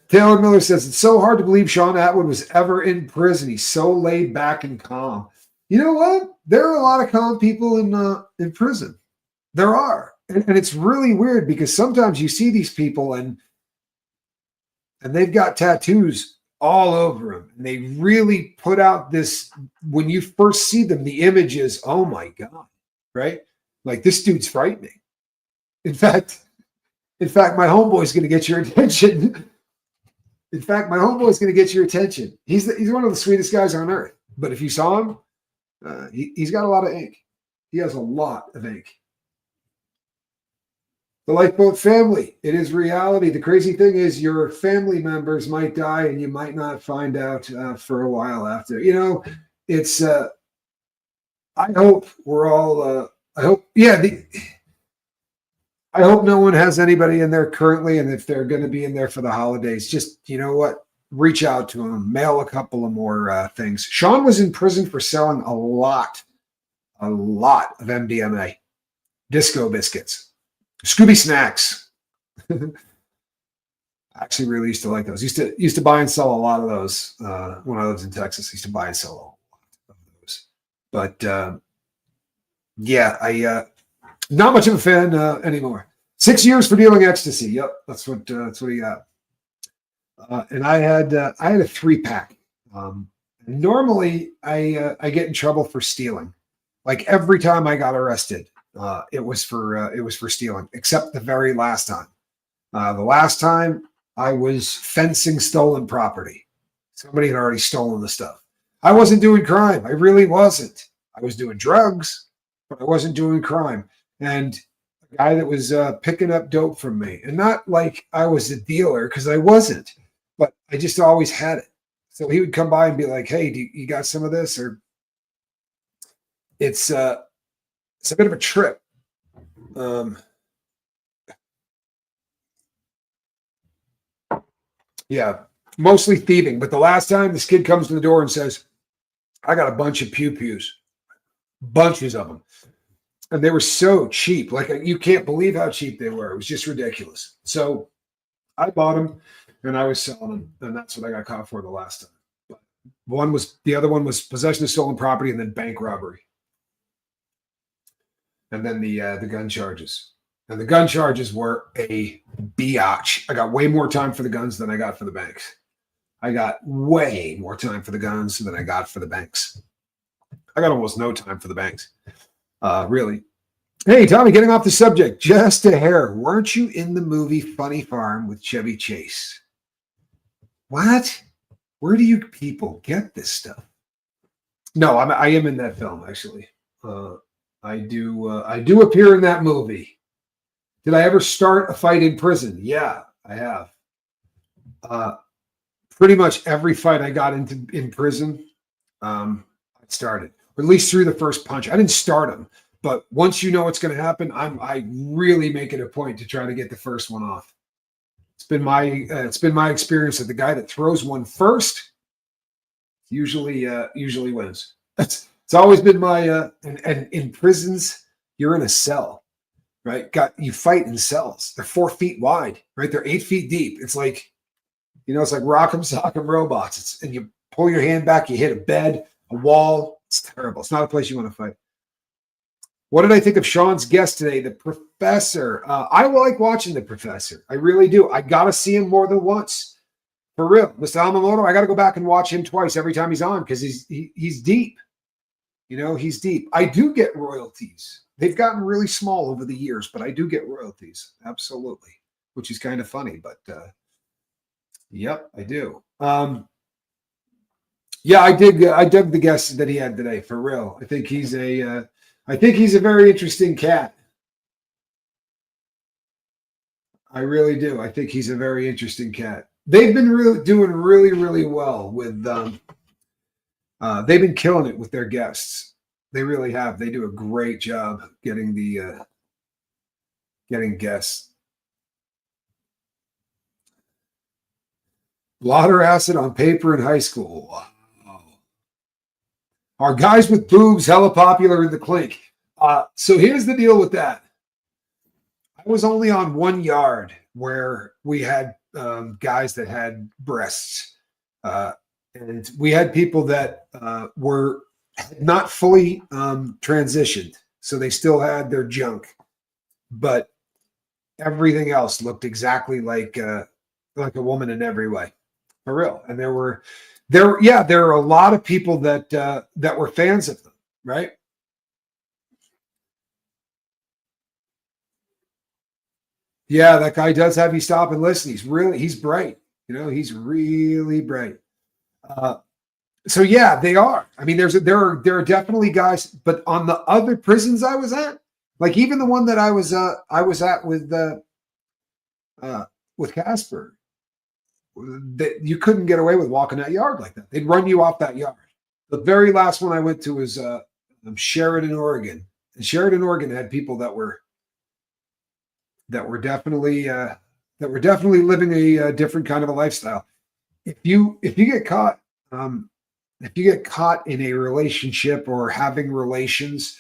[SPEAKER 1] Taylor Miller says, it's so hard to believe Sean Atwood was ever in prison. He's so laid back and calm. You know what? There are a lot of calm people in prison. There are. And it's really weird because sometimes you see these people and they've got tattoos all over them. And they really put out this, when you first see them, the image is, oh my God, right? Like, this dude's frightening. In fact, my homeboy's going to get your attention. He's one of the sweetest guys on earth. But if you saw him, he's got a lot of ink. He has a lot of ink. The Lifeboat family, it is reality. The crazy thing is your family members might die and you might not find out for a while after. You know, it's, I hope we're all, I hope no one has anybody in there currently. And if they're going to be in there for the holidays, just, you know what, reach out to them, mail a couple of more things. Sean was in prison for selling a lot of MDMA, disco biscuits. Scooby snacks. I actually really used to like those. Used to buy and sell a lot of those when I lived in Texas. I used to buy and sell a lot of those. But I not much of a fan anymore. 6 years for dealing ecstasy. Yep, that's what he got. And I had a 3-pack. Normally I get in trouble for stealing. Like every time I got arrested. It was for stealing, except the very last time. The last time I was fencing stolen property. Somebody had already stolen the stuff. I wasn't doing crime. I really wasn't. I was doing drugs, but I wasn't doing crime. And a guy that was picking up dope from me, and not like I was a dealer because I wasn't, but I just always had it. So he would come by and be like, "Hey, you got some of this?" Or it's a bit of a trip. Yeah, mostly thieving. But the last time this kid comes to the door and says, I got a bunch of pew-pews, bunches of them. And they were so cheap. Like, you can't believe how cheap they were. It was just ridiculous. So I bought them and I was selling them. And that's what I got caught for the last time. But the other one was possession of stolen property and then bank robbery. And then the gun charges. And the gun charges were a biatch. I got way more time for the guns than I got for the banks. I got way more time for the guns than I got for the banks. I got almost no time for the banks. Really. Hey, Tommy, getting off the subject, just a hair. Weren't you in the movie Funny Farm with Chevy Chase? What? Where do you people get this stuff? No, I am in that film, actually. I do appear in that movie. Did I ever start a fight in prison? Yeah, I have. Pretty much every fight I got into in prison, I started, or at least through the first punch. I didn't start them, but once you know what's going to happen, I really make it a point to try to get the first one off. It's been my experience that the guy that throws one first usually wins. It's always been my and in prisons, you're in a cell, right? You fight in cells. They're 4 feet wide, right? They're 8 feet deep. It's like, it's like Rock'em Sock'em Robots. And you pull your hand back, you hit a bed, a wall. It's terrible. It's not a place you want to fight. What did I think of Sean's guest today? The professor. I like watching the professor. I really do. I got to see him more than once. For real. Mr. Yamamoto, I got to go back and watch him twice every time he's on because he's deep. He's deep. I do get royalties. They've gotten really small over the years, but I do get royalties. Absolutely. Which is kind of funny, but yep, I do. Yeah, I dug the guest that he had today, for real. I think he's a very interesting cat. I really do. I think he's a very interesting cat. They've been doing really, really well with they've been killing it with their guests. They really have. They do a great job getting guests. Blotter acid on paper in high school. Wow. Are guys with boobs hella popular in the clink? So here's the deal with that. I was only on one yard where we had guys that had breasts. And we had people that were not fully transitioned. So they still had their junk. But everything else looked exactly like a woman in every way. For real. And there were a lot of people that were fans of them, right? Yeah, that guy does have you stop and listen. He's bright. He's really bright. So yeah, they are. I mean, there are definitely guys, but on the other prisons I was at, like even the one that I was at with Casper, that you couldn't get away with walking that yard like that. They'd run you off that yard. The very last one I went to was Sheridan, Oregon, and Sheridan, Oregon had people that were definitely living a different kind of a lifestyle. If you get caught in a relationship or having relations,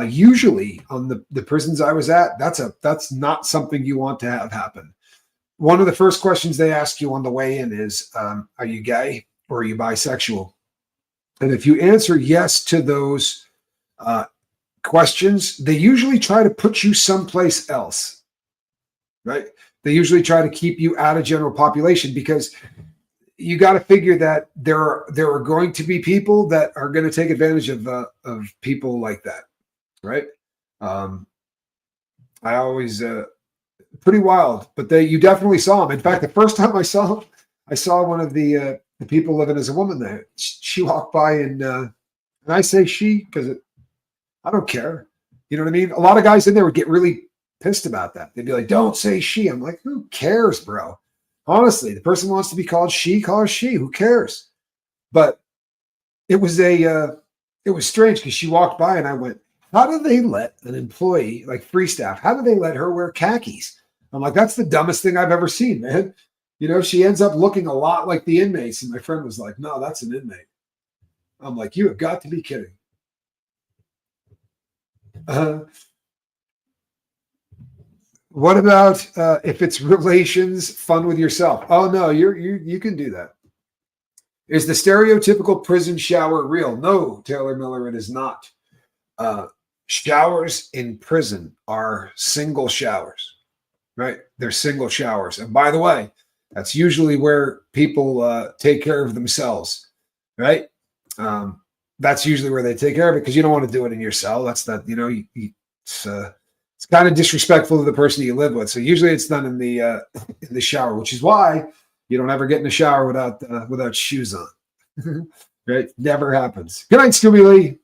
[SPEAKER 1] usually on the prisons I was at, that's not something you want to have happen. One of the first questions they ask you on the way in is, are you gay or are you bisexual? And if you answer yes to those questions, they usually try to put you someplace else, right? They usually try to keep you out of general population because you got to figure that there are going to be people that are going to take advantage of people like that, right? I always pretty wild, but you definitely saw them. In fact, the first time I saw them, I saw one of the people living as a woman there. She walked by, and I say she because I don't care. You know what I mean? A lot of guys in there would get really pissed about that. They'd be like, "Don't say she." I'm like, "Who cares, bro?" Honestly, the person wants to be called she, call her she. Who cares? But it was strange because she walked by and I went, how do they let an employee, like free staff, how do they let her wear khakis? I'm like, that's the dumbest thing I've ever seen, man. She ends up looking a lot like the inmates. And my friend was like, no, that's an inmate. I'm like, you have got to be kidding. What about if it's relations, fun with yourself? Oh no, you can do that. Is the stereotypical prison shower real? No, Taylor Miller, it is not. Showers in prison are single showers, right? They're single showers. And by the way, that's usually where people take care of themselves, right? That's usually where they take care of it because you don't want to do it in your cell. That's not, it's kind of disrespectful to the person you live with. So usually it's done in the shower, which is why you don't ever get in the shower without shoes on. Right? Never happens. Good night, Scooby Lee.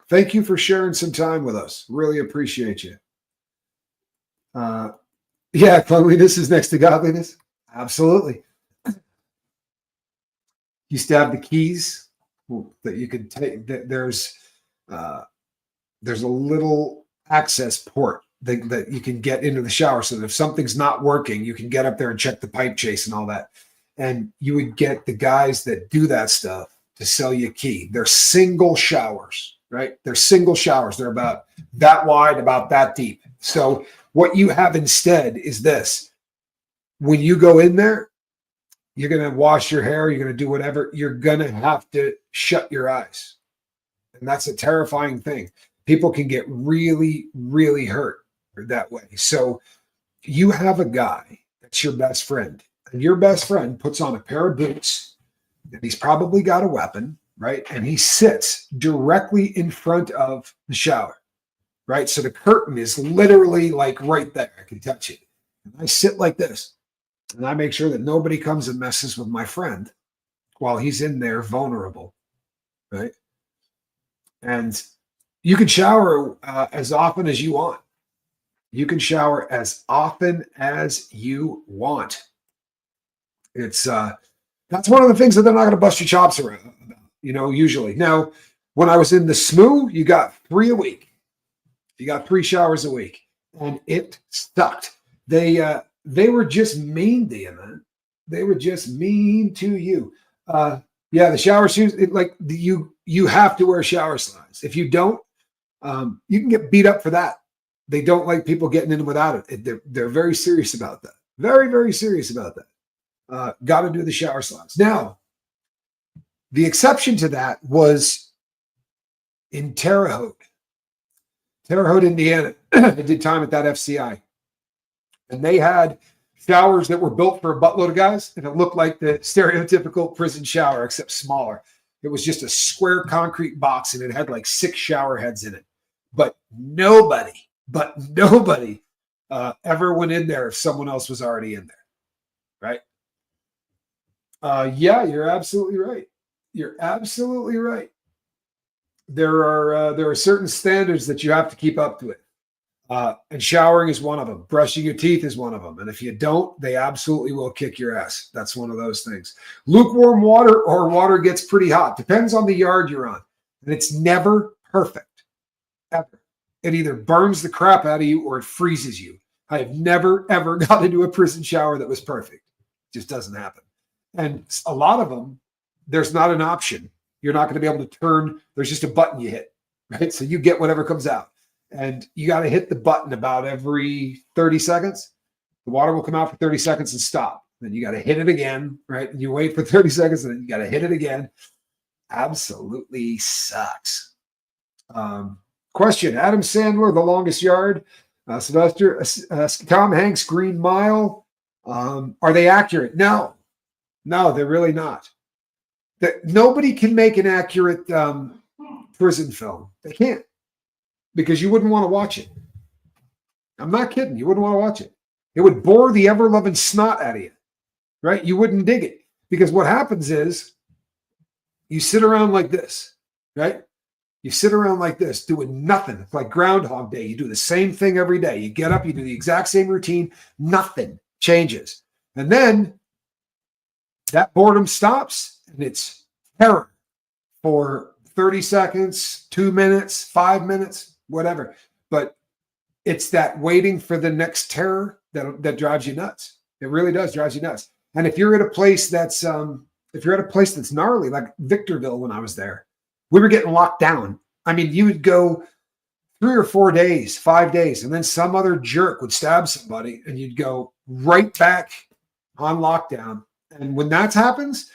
[SPEAKER 1] Thank you for sharing some time with us. Really appreciate you. Yeah, cleanliness is next to godliness. Absolutely. You still have the keys that you could take. There's a little access port that you can get into the shower so that if something's not working, you can get up there and check the pipe chase and all that. And you would get the guys that do that stuff to sell you a key. They're single showers, right? They're single showers. They're about that wide, about that deep. So what you have instead is this. When you go in there, you're going to wash your hair, you're going to do whatever, you're going to have to shut your eyes. And that's a terrifying thing. People can get really, really hurt that way. So you have a guy that's your best friend, and your best friend puts on a pair of boots, and he's probably got a weapon, right? And he sits directly in front of the shower, right? So the curtain is literally like right there. I can touch it. And I sit like this, and I make sure that nobody comes and messes with my friend while he's in there vulnerable, right? And you can shower as often as you want. You can shower as often as you want. It's that's one of the things that they're not going to bust your chops around, usually. Now, when I was in the SMU, you got 3 a week. You got 3 showers a week, and it sucked. They were just mean to you, man. They were just mean to you. Yeah, the shower shoes, you have to wear shower slides. If you don't, you can get beat up for that. They don't like people getting in without it. They're very serious about that. Very, very serious about that. Got to do the shower slides. Now, the exception to that was in Terre Haute, Indiana. I did time at that FCI. And they had showers that were built for a buttload of guys, and it looked like the stereotypical prison shower, except smaller. It was just a square concrete box, and it had like 6 shower heads in it. But nobody ever went in there if someone else was already in there, right? Yeah, you're absolutely right. You're absolutely right. There are certain standards that you have to keep up to it. And showering is one of them. Brushing your teeth is one of them. And if you don't, they absolutely will kick your ass. That's one of those things. Lukewarm water or water gets pretty hot. Depends on the yard you're on. And it's never perfect, ever. It either burns the crap out of you or it freezes you. I have never, ever got into a prison shower that was perfect. It just doesn't happen. And a lot of them, there's not an option. You're not going to be able to turn. There's just a button you hit, right? So you get whatever comes out. And you got to hit the button about every 30 seconds. The water will come out for 30 seconds and stop. Then you got to hit it again, right? And you wait for 30 seconds and then you got to hit it again. Absolutely sucks. Question, Adam Sandler, The Longest Yard, Sylvester, Tom Hanks, Green Mile. Are they accurate? No, they're really not. Nobody can make an accurate prison film. They can't, because you wouldn't want to watch it. I'm not kidding. You wouldn't want to watch it. It would bore the ever-loving snot out of you, right? You wouldn't dig it, because what happens is you sit around like this, right? You sit around like this doing nothing. It's like Groundhog Day. You do the same thing every day. You get up, you do the exact same routine. Nothing changes. And then that boredom stops, and it's terror for 30 seconds, 2 minutes, 5 minutes, whatever. But it's that waiting for the next terror that drives you nuts. It really does drives you nuts. And if you're at a place that's gnarly, like Victorville when I was there, we were getting locked down. I mean, you would go 3 or 4 days, 5 days, and then some other jerk would stab somebody, and you'd go right back on lockdown. And when that happens,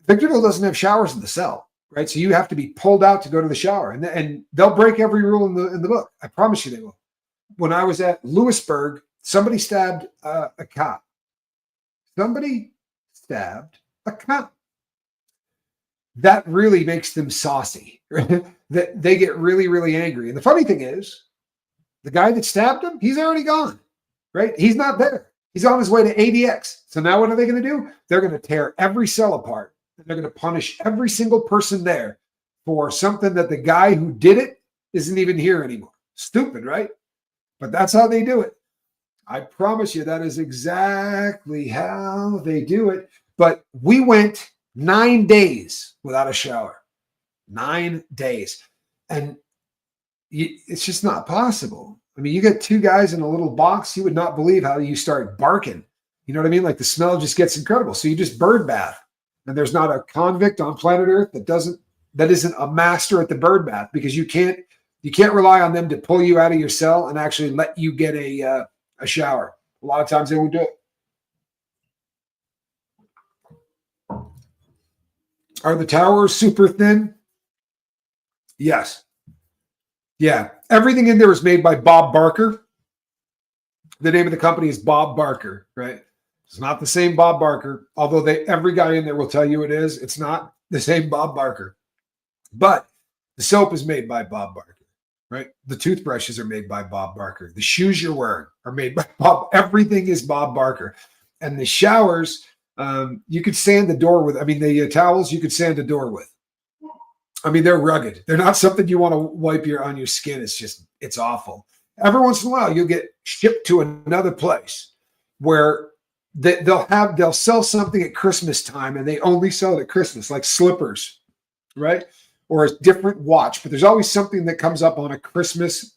[SPEAKER 1] Victorville doesn't have showers in the cell, right? So you have to be pulled out to go to the shower, and they'll break every rule in the book. I promise you they will. When I was at Lewisburg, somebody stabbed a cop. Somebody stabbed a cop. That really makes them saucy. Right? That they get really, really angry. And the funny thing is, the guy that stabbed him, he's already gone, right? He's not there. He's on his way to ADX. So now what are they going to do? They're going to tear every cell apart. And they're going to punish every single person there for something that the guy who did it isn't even here anymore. Stupid, right? But that's how they do it. I promise you that is exactly how they do it. But we went 9 days without a shower. 9 days. And it's just not possible. I mean, you get 2 guys in a little box, you would not believe how you start barking. You know what I mean? Like the smell just gets incredible. So you just bird bath. And there's not a convict on planet Earth that isn't a master at the bird bath, because you can't rely on them to pull you out of your cell and actually let you get a shower. A lot of times they won't do it. Are the towers super thin? Yes. Yeah. Everything in there is made by Bob Barker. The name of the company is Bob Barker, right? It's not the same Bob Barker, although every guy in there will tell you it is. It's not the same Bob Barker. But the soap is made by Bob Barker, right? The toothbrushes are made by Bob Barker. The shoes you're wearing are made by Bob. Everything is Bob Barker. And the showers, you could sand the door with. I mean, the towels you could sand the door with. I mean, they're rugged. They're not something you want to wipe on your skin. It's awful. Every once in a while, you'll get shipped to another place where they'll sell something at Christmas time, and they only sell it at Christmas, like slippers, right? Or a different watch. But there's always something that comes up on a Christmas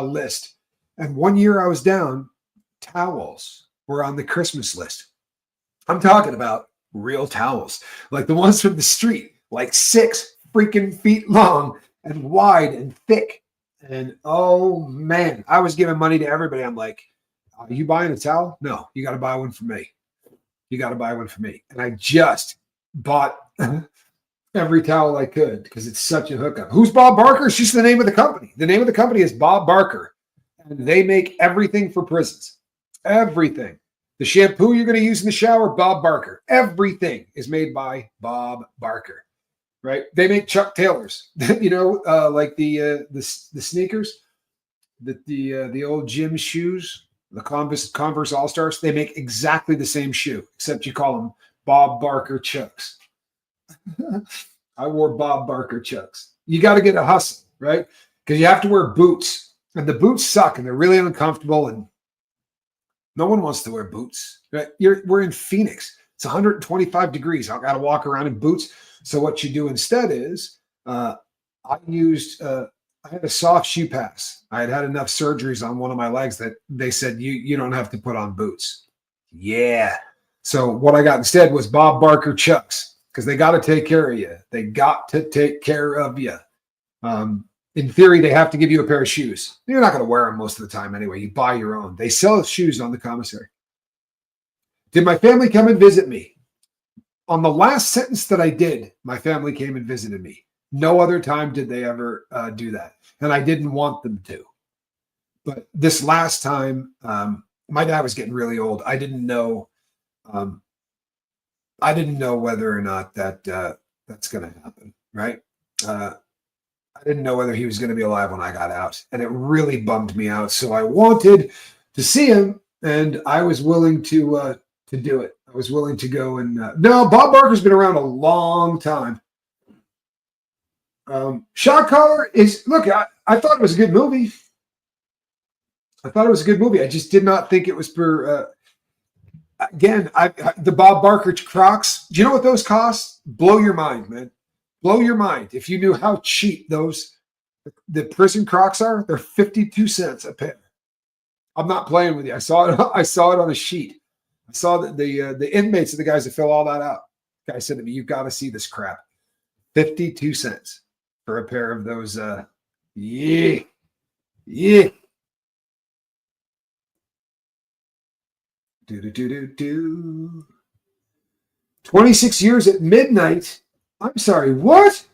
[SPEAKER 1] list. And one year I was down, towels were on the Christmas list. I'm talking about real towels, like the ones from the street, like 6 freaking feet long and wide and thick. And oh man, I was giving money to everybody. I'm like, are you buying a towel? No, you got to buy one for me. You got to buy one for me. And I just bought every towel I could because it's such a hookup. Who's Bob Barker? It's just the name of the company. The name of the company is Bob Barker. And they make everything for prisons. Everything. The shampoo you're going to use in the shower, Bob Barker. Everything is made by Bob Barker. Right? They make Chuck Taylors, like the sneakers, the old gym shoes, the Converse All-Stars. They make exactly the same shoe, except you call them Bob Barker Chucks. I wore Bob Barker Chucks. You got to get a hustle, right? Because you have to wear boots, and the boots suck, and they're really uncomfortable, and no one wants to wear boots. Right? We're in Phoenix. It's 125 degrees. I got to walk around in boots. So what you do instead is I had a soft shoe pass. I had enough surgeries on one of my legs that they said, you don't have to put on boots. Yeah. So what I got instead was Bob Barker Chucks, because they got to take care of you. They got to take care of you. In theory, they have to give you a pair of shoes. You're not going to wear them most of the time anyway. You buy your own. They sell shoes on the commissary. Did my family come and visit me? On the last sentence that I did, my family came and visited me. No other time did they ever do that. And I didn't want them to. But this last time, my dad was getting really old. I didn't know whether or not that's going to happen, right? I didn't know whether he was going to be alive when I got out. And it really bummed me out. So I wanted to see him, and I was willing to do it. I was willing to go and no, Bob Barker's been around a long time. Shot Caller is, look, I thought it was a good movie. I just did not think it was for, again, the Bob Barker Crocs. Do you know what those cost? Blow your mind, man. Blow your mind. If you knew how cheap the prison Crocs are, they're 52 cents a pair. I'm not playing with you. I saw it on a sheet. I saw that the inmates are the guys that fill all that out. The guy said to me, "You've got to see this crap. 52 cents for a pair of those." Yeah. Do. 26 years at midnight. I'm sorry. What?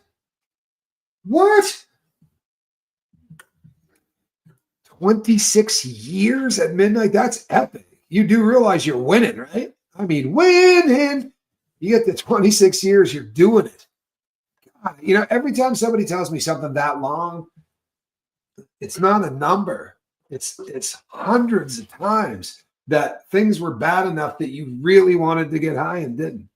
[SPEAKER 1] 26 years at midnight? That's epic. You do realize you're winning, right? I mean, winning. You get the 26 years, you're doing it. God, every time somebody tells me something that long, it's not a number. It's hundreds of times that things were bad enough that you really wanted to get high and didn't.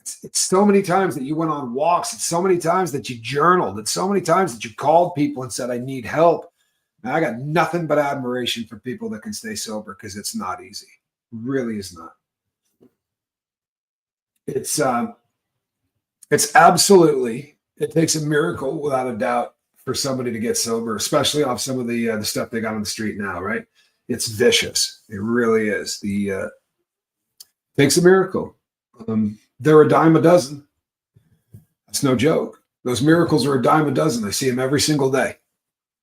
[SPEAKER 1] It's so many times that you went on walks. It's so many times that you journaled. It's so many times that you called people and said, I need help. I got nothing but admiration for people that can stay sober, because it's not easy. It really is not. It's absolutely, it takes a miracle without a doubt for somebody to get sober, especially off some of the stuff they got on the street now, right? It's vicious. It really is. Takes a miracle. They're a dime a dozen. It's no joke. Those miracles are a dime a dozen. I see them every single day.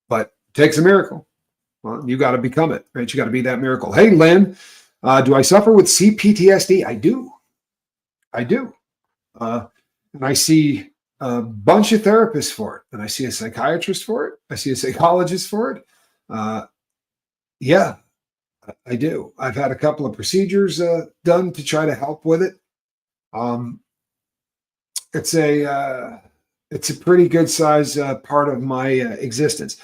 [SPEAKER 1] But it takes a miracle. Well, you got to become it, right? You got to be that miracle. Hey, Lynn, do I suffer with CPTSD? I do. And I see a bunch of therapists for it. And I see a psychiatrist for it. I see a psychologist for it. Yeah, I do. I've had a couple of procedures done to try to help with it. It's a pretty good size part of my existence.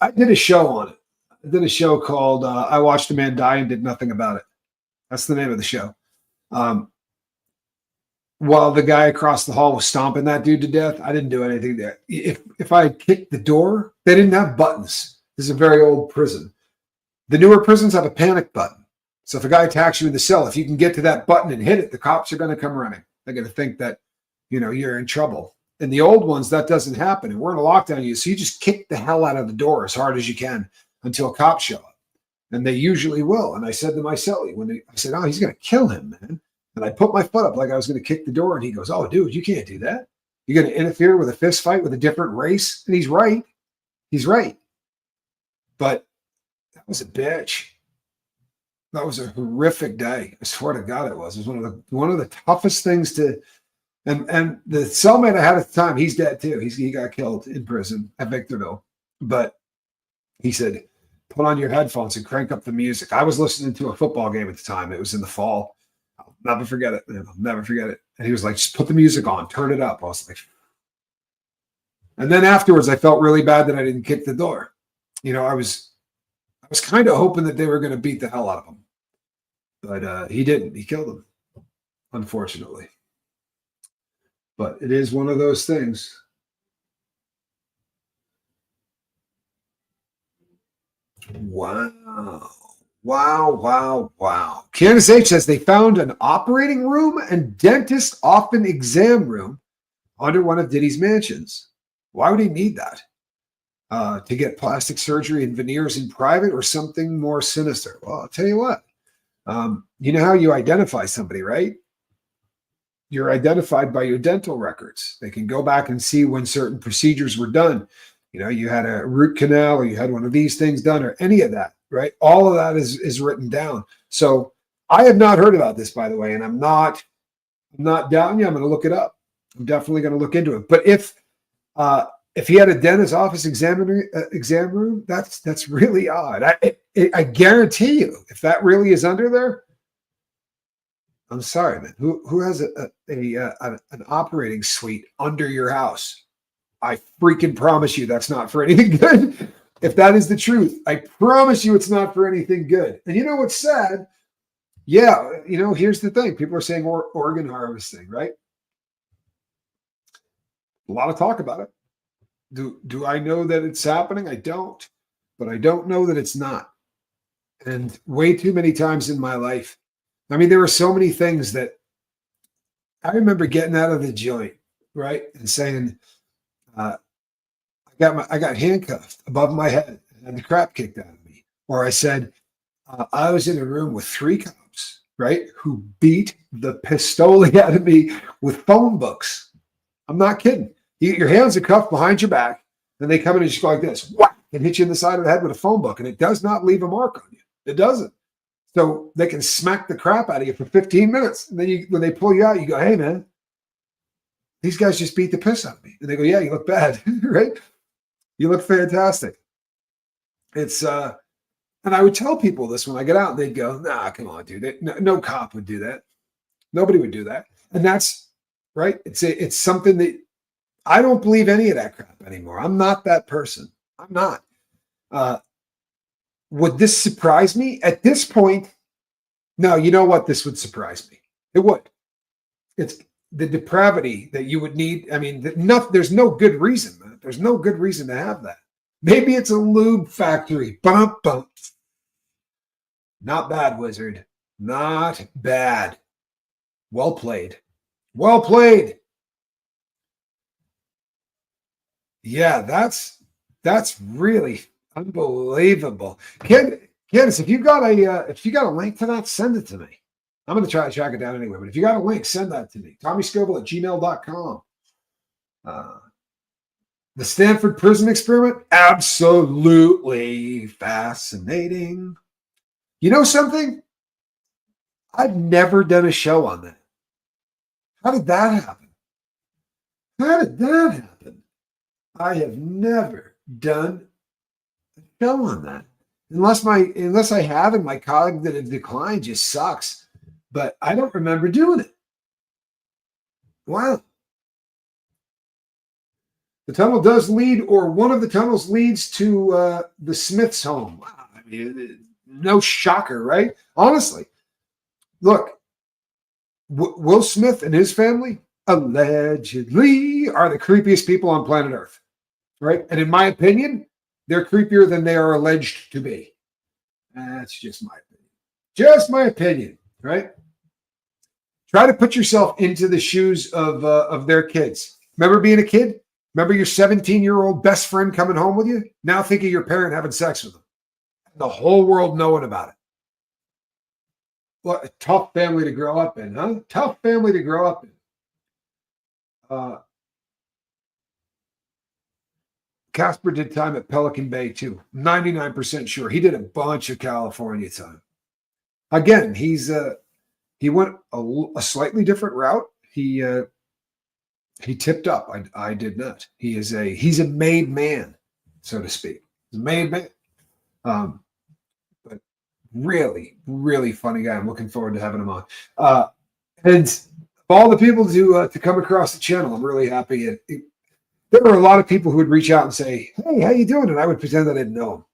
[SPEAKER 1] I did a show on it. I did a show called I Watched a Man Die and Did Nothing About It. That's the name of the show. While the guy across the hall was stomping that dude to death, I didn't do anything there. If I had kicked the door, they didn't have buttons. This is a very old prison. The newer prisons have a panic button. So if a guy attacks you in the cell, if you can get to that button and hit it, the cops are going to come running. They're going to think that, you're in trouble. In the old ones, that doesn't happen. And we're in a lockdown, so you just kick the hell out of the door as hard as you can until cops show up. And they usually will. And I said to my cellie, I said, oh, he's going to kill him, man. And I put my foot up like I was going to kick the door. And he goes, oh, dude, you can't do that. You're going to interfere with a fist fight with a different race? And he's right. He's right. But that was a bitch. That was a horrific day. I swear to God it was. It was one of the toughest things to and the cellmate I had at the time, he's dead too. He got killed in prison at Victorville. But he said, put on your headphones and crank up the music. I was listening to a football game at the time. It was in the fall. I'll never forget it. Man. I'll never forget it. And he was like, just put the music on, turn it up. I was like, and then afterwards, I felt really bad that I didn't kick the door. I was kind of hoping that they were going to beat the hell out of him. But he didn't. He killed him, unfortunately. But it is one of those things. Wow. Candace H says they found an operating room and dentist often exam room under one of Diddy's mansions. Why would he need that? To get plastic surgery and veneers in private or something more sinister? Well, I'll tell you what. You know how you identify somebody, right? You're identified by your dental records. They can go back and see when certain procedures were done. You had a root canal or you had one of these things done or any of that, right? All of that is written down. So I have not heard about this, by the way, and I'm not doubting you. I'm going to look it up. I'm definitely going to look into it. But if he had a dentist office exam room, that's really odd. I guarantee you, if that really is under there, I'm sorry, man. Who has an operating suite under your house? I freaking promise you that's not for anything good. If that is the truth, I promise you it's not for anything good. And you know what's sad? Yeah, here's the thing. People are saying organ harvesting, right? A lot of talk about it. Do I know that it's happening? I don't. But I don't know that it's not. And way too many times in my life, there were so many things that I remember getting out of the joint, right? And saying, I got handcuffed above my head and had the crap kicked out of me. Or I said, I was in a room with 3 cops, right? Who beat the pistoli out of me with phone books. I'm not kidding. Your hands are cuffed behind your back, and they come in and just go like this, whack, and hit you in the side of the head with a phone book. And it does not leave a mark on you. It doesn't. So they can smack the crap out of you for 15 minutes. And then when they pull you out, you go, hey, man, these guys just beat the piss out of me. And they go, yeah, you look bad, right? You look fantastic. It's, and I would tell people this when I get out, and they'd go, nah, come on, dude. No cop would do that. Nobody would do that. And that's, right? It's something that I don't believe any of that crap anymore. I'm not that person. I'm not. Would this surprise me? At this point, no, you know what? This would surprise me. It would. It's the depravity that you would need. There's no good reason, man. There's no good reason to have that. Maybe it's a lube factory. Bump, bump. Not bad, Wizard. Not bad. Well played. Well played. Yeah, that's really unbelievable. Candace, if you got a link to that, send it to me. I'm going to try to track it down anyway, but if you got a link, send that to me. TommyScoble@gmail.com. The Stanford prison experiment, absolutely fascinating. You know something? I've never done a show on that. How did that happen? How did that happen? I have never done a show on that. Unless I have, and my cognitive decline just sucks. But I don't remember doing it. Wow. The tunnel does lead, or one of the tunnels leads to the Smiths' home. Wow. I mean, no shocker, right? Honestly, look, Will Smith and his family allegedly are the creepiest people on planet Earth, right? And in my opinion, they're creepier than they are alleged to be. That's just my opinion. Just my opinion, right? Try to put yourself into the shoes of their kids. Remember being a kid? Remember your 17-year-old best friend coming home with you? Now think of your parent having sex with them. The whole world knowing about it. What a tough family to grow up in, huh? Tough family to grow up in. Casper did time at Pelican Bay too. 99% sure. He did a bunch of California time. Again, he went a slightly different route. He tipped up. I did not. He's a made man, so to speak. He's a made man. But really, really funny guy. I'm looking forward to having him on. And all the people to come across the channel, I'm really happy. There were a lot of people who would reach out and say, "Hey, how you doing?" And I would pretend I didn't know him.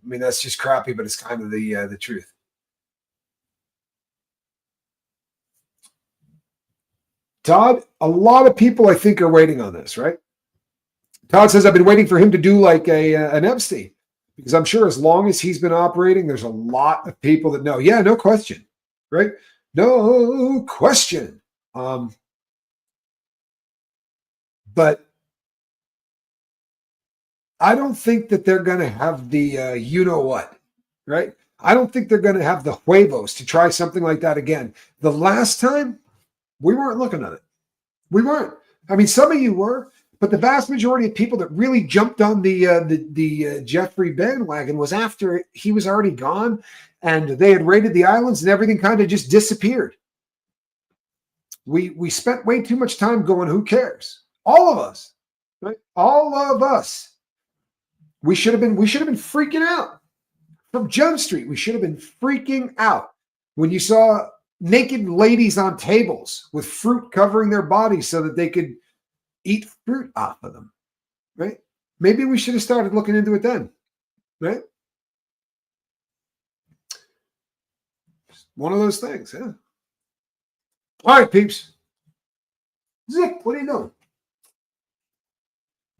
[SPEAKER 1] I mean, that's just crappy, but it's kind of the truth. Todd, a lot of people I think are waiting on this, right? Todd says, I've been waiting for him to do like an Epstein, because I'm sure as long as he's been operating, there's a lot of people that know. Yeah, no question, right? No question. But I don't think that they're going to have the you-know-what, right? I don't think they're going to have the huevos to try something like that again. The last time, we weren't looking at it. We weren't. I mean, some of you were, but the vast majority of people that really jumped on the Jeffrey bandwagon was after he was already gone, and they had raided the islands, and everything kind of just disappeared. We spent way too much time going, who cares? All of us, right? All of us. We should have been freaking out from Jump Street. We should have been freaking out when you saw naked ladies on tables with fruit covering their bodies so that they could eat fruit off of them, right? Maybe we should have started looking into it then, right? One of those things, yeah. All right, peeps. Zick, what are you doing?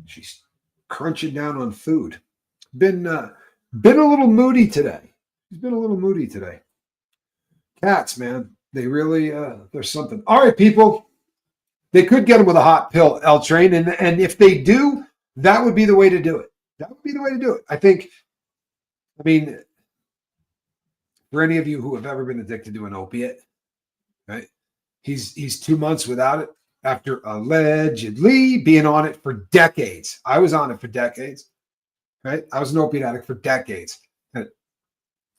[SPEAKER 1] She's crunching down on food. Been a little moody today. He's been a little moody today. Cats, man, they really there's something. All right, people, they could get them with a hot pill, L Train, and if they do, that would be the way to do it. That would be the way to do it. I think. I mean, for any of you who have ever been addicted to an opiate, right? He's 2 months without it after allegedly being on it for decades. I was on it for decades, right? I was an opiate addict for decades. And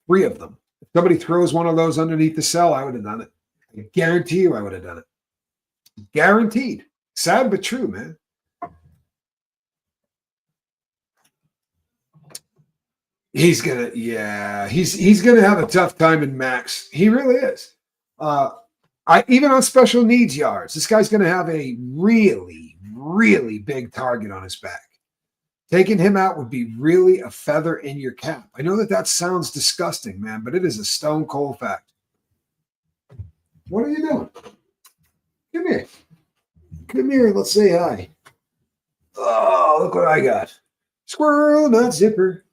[SPEAKER 1] 3 of them. If somebody throws one of those underneath the cell, I would have done it. I guarantee you I would have done it. Guaranteed. Sad but true, man. He's gonna have a tough time in Max. He really is. Even on special needs yards, this guy's gonna have a really, really big target on his back. Taking him out would be really a feather in your cap. I know that sounds disgusting, man, but it is a stone cold fact. What are you doing? Come here. Come here. Let's say hi. Oh, look what I got. Squirrel nut zipper.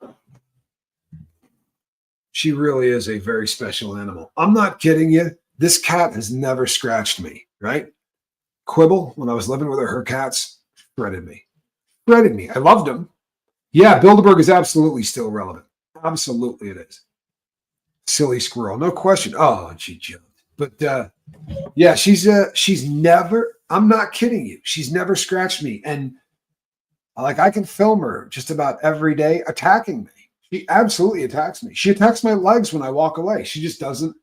[SPEAKER 1] She really is a very special animal. I'm not kidding you. This cat has never scratched me, right? Quibble, when I was living with her cats, shredded me. Shredded me. I loved him. Yeah, Bilderberg is absolutely still relevant. Absolutely it is. Silly squirrel, no question. Oh, and she jumped. But yeah, she's never. I'm not kidding you. She's never scratched me. And like I can film her just about every day attacking me. She absolutely attacks me. She attacks my legs when I walk away. She just doesn't.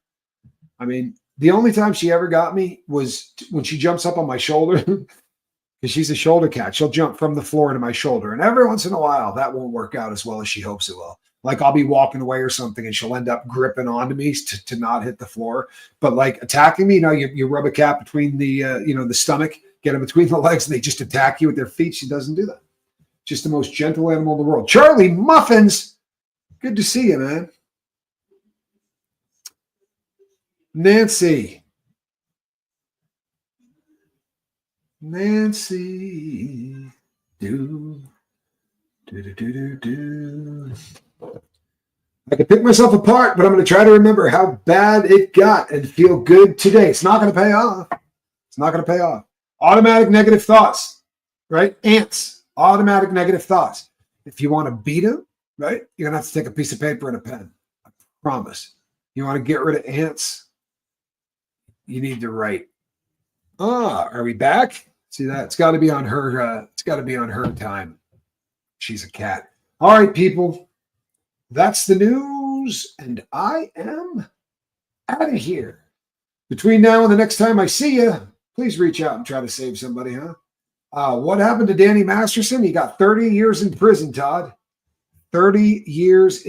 [SPEAKER 1] I mean, the only time she ever got me was when she jumps up on my shoulder because she's a shoulder cat. She'll jump from the floor to my shoulder. And every once in a while, that won't work out as well as she hopes it will. Like I'll be walking away or something and she'll end up gripping onto me to not hit the floor. But like attacking me, you rub a cat between the, the stomach, get them between the legs and they just attack you with their feet. She doesn't do that. Just the most gentle animal in the world. Charlie Muffins, good to see you, man. Nancy, do. I can pick myself apart, but I'm going to try to remember how bad it got and feel good today. It's not going to pay off. It's not going to pay off. Automatic negative thoughts, right? Ants, automatic negative thoughts. If you want to beat them, right, you're going to have to take a piece of paper and a pen. I promise. You want to get rid of ants? You need to write. Are we back? See that? It's got to be on her. It's got to be on her time. She's a cat. All right, people. That's the news, and I am out of here. Between now and the next time I see you, please reach out and try to save somebody, huh? What happened to Danny Masterson? He got 30 years in prison, Todd. 30 years in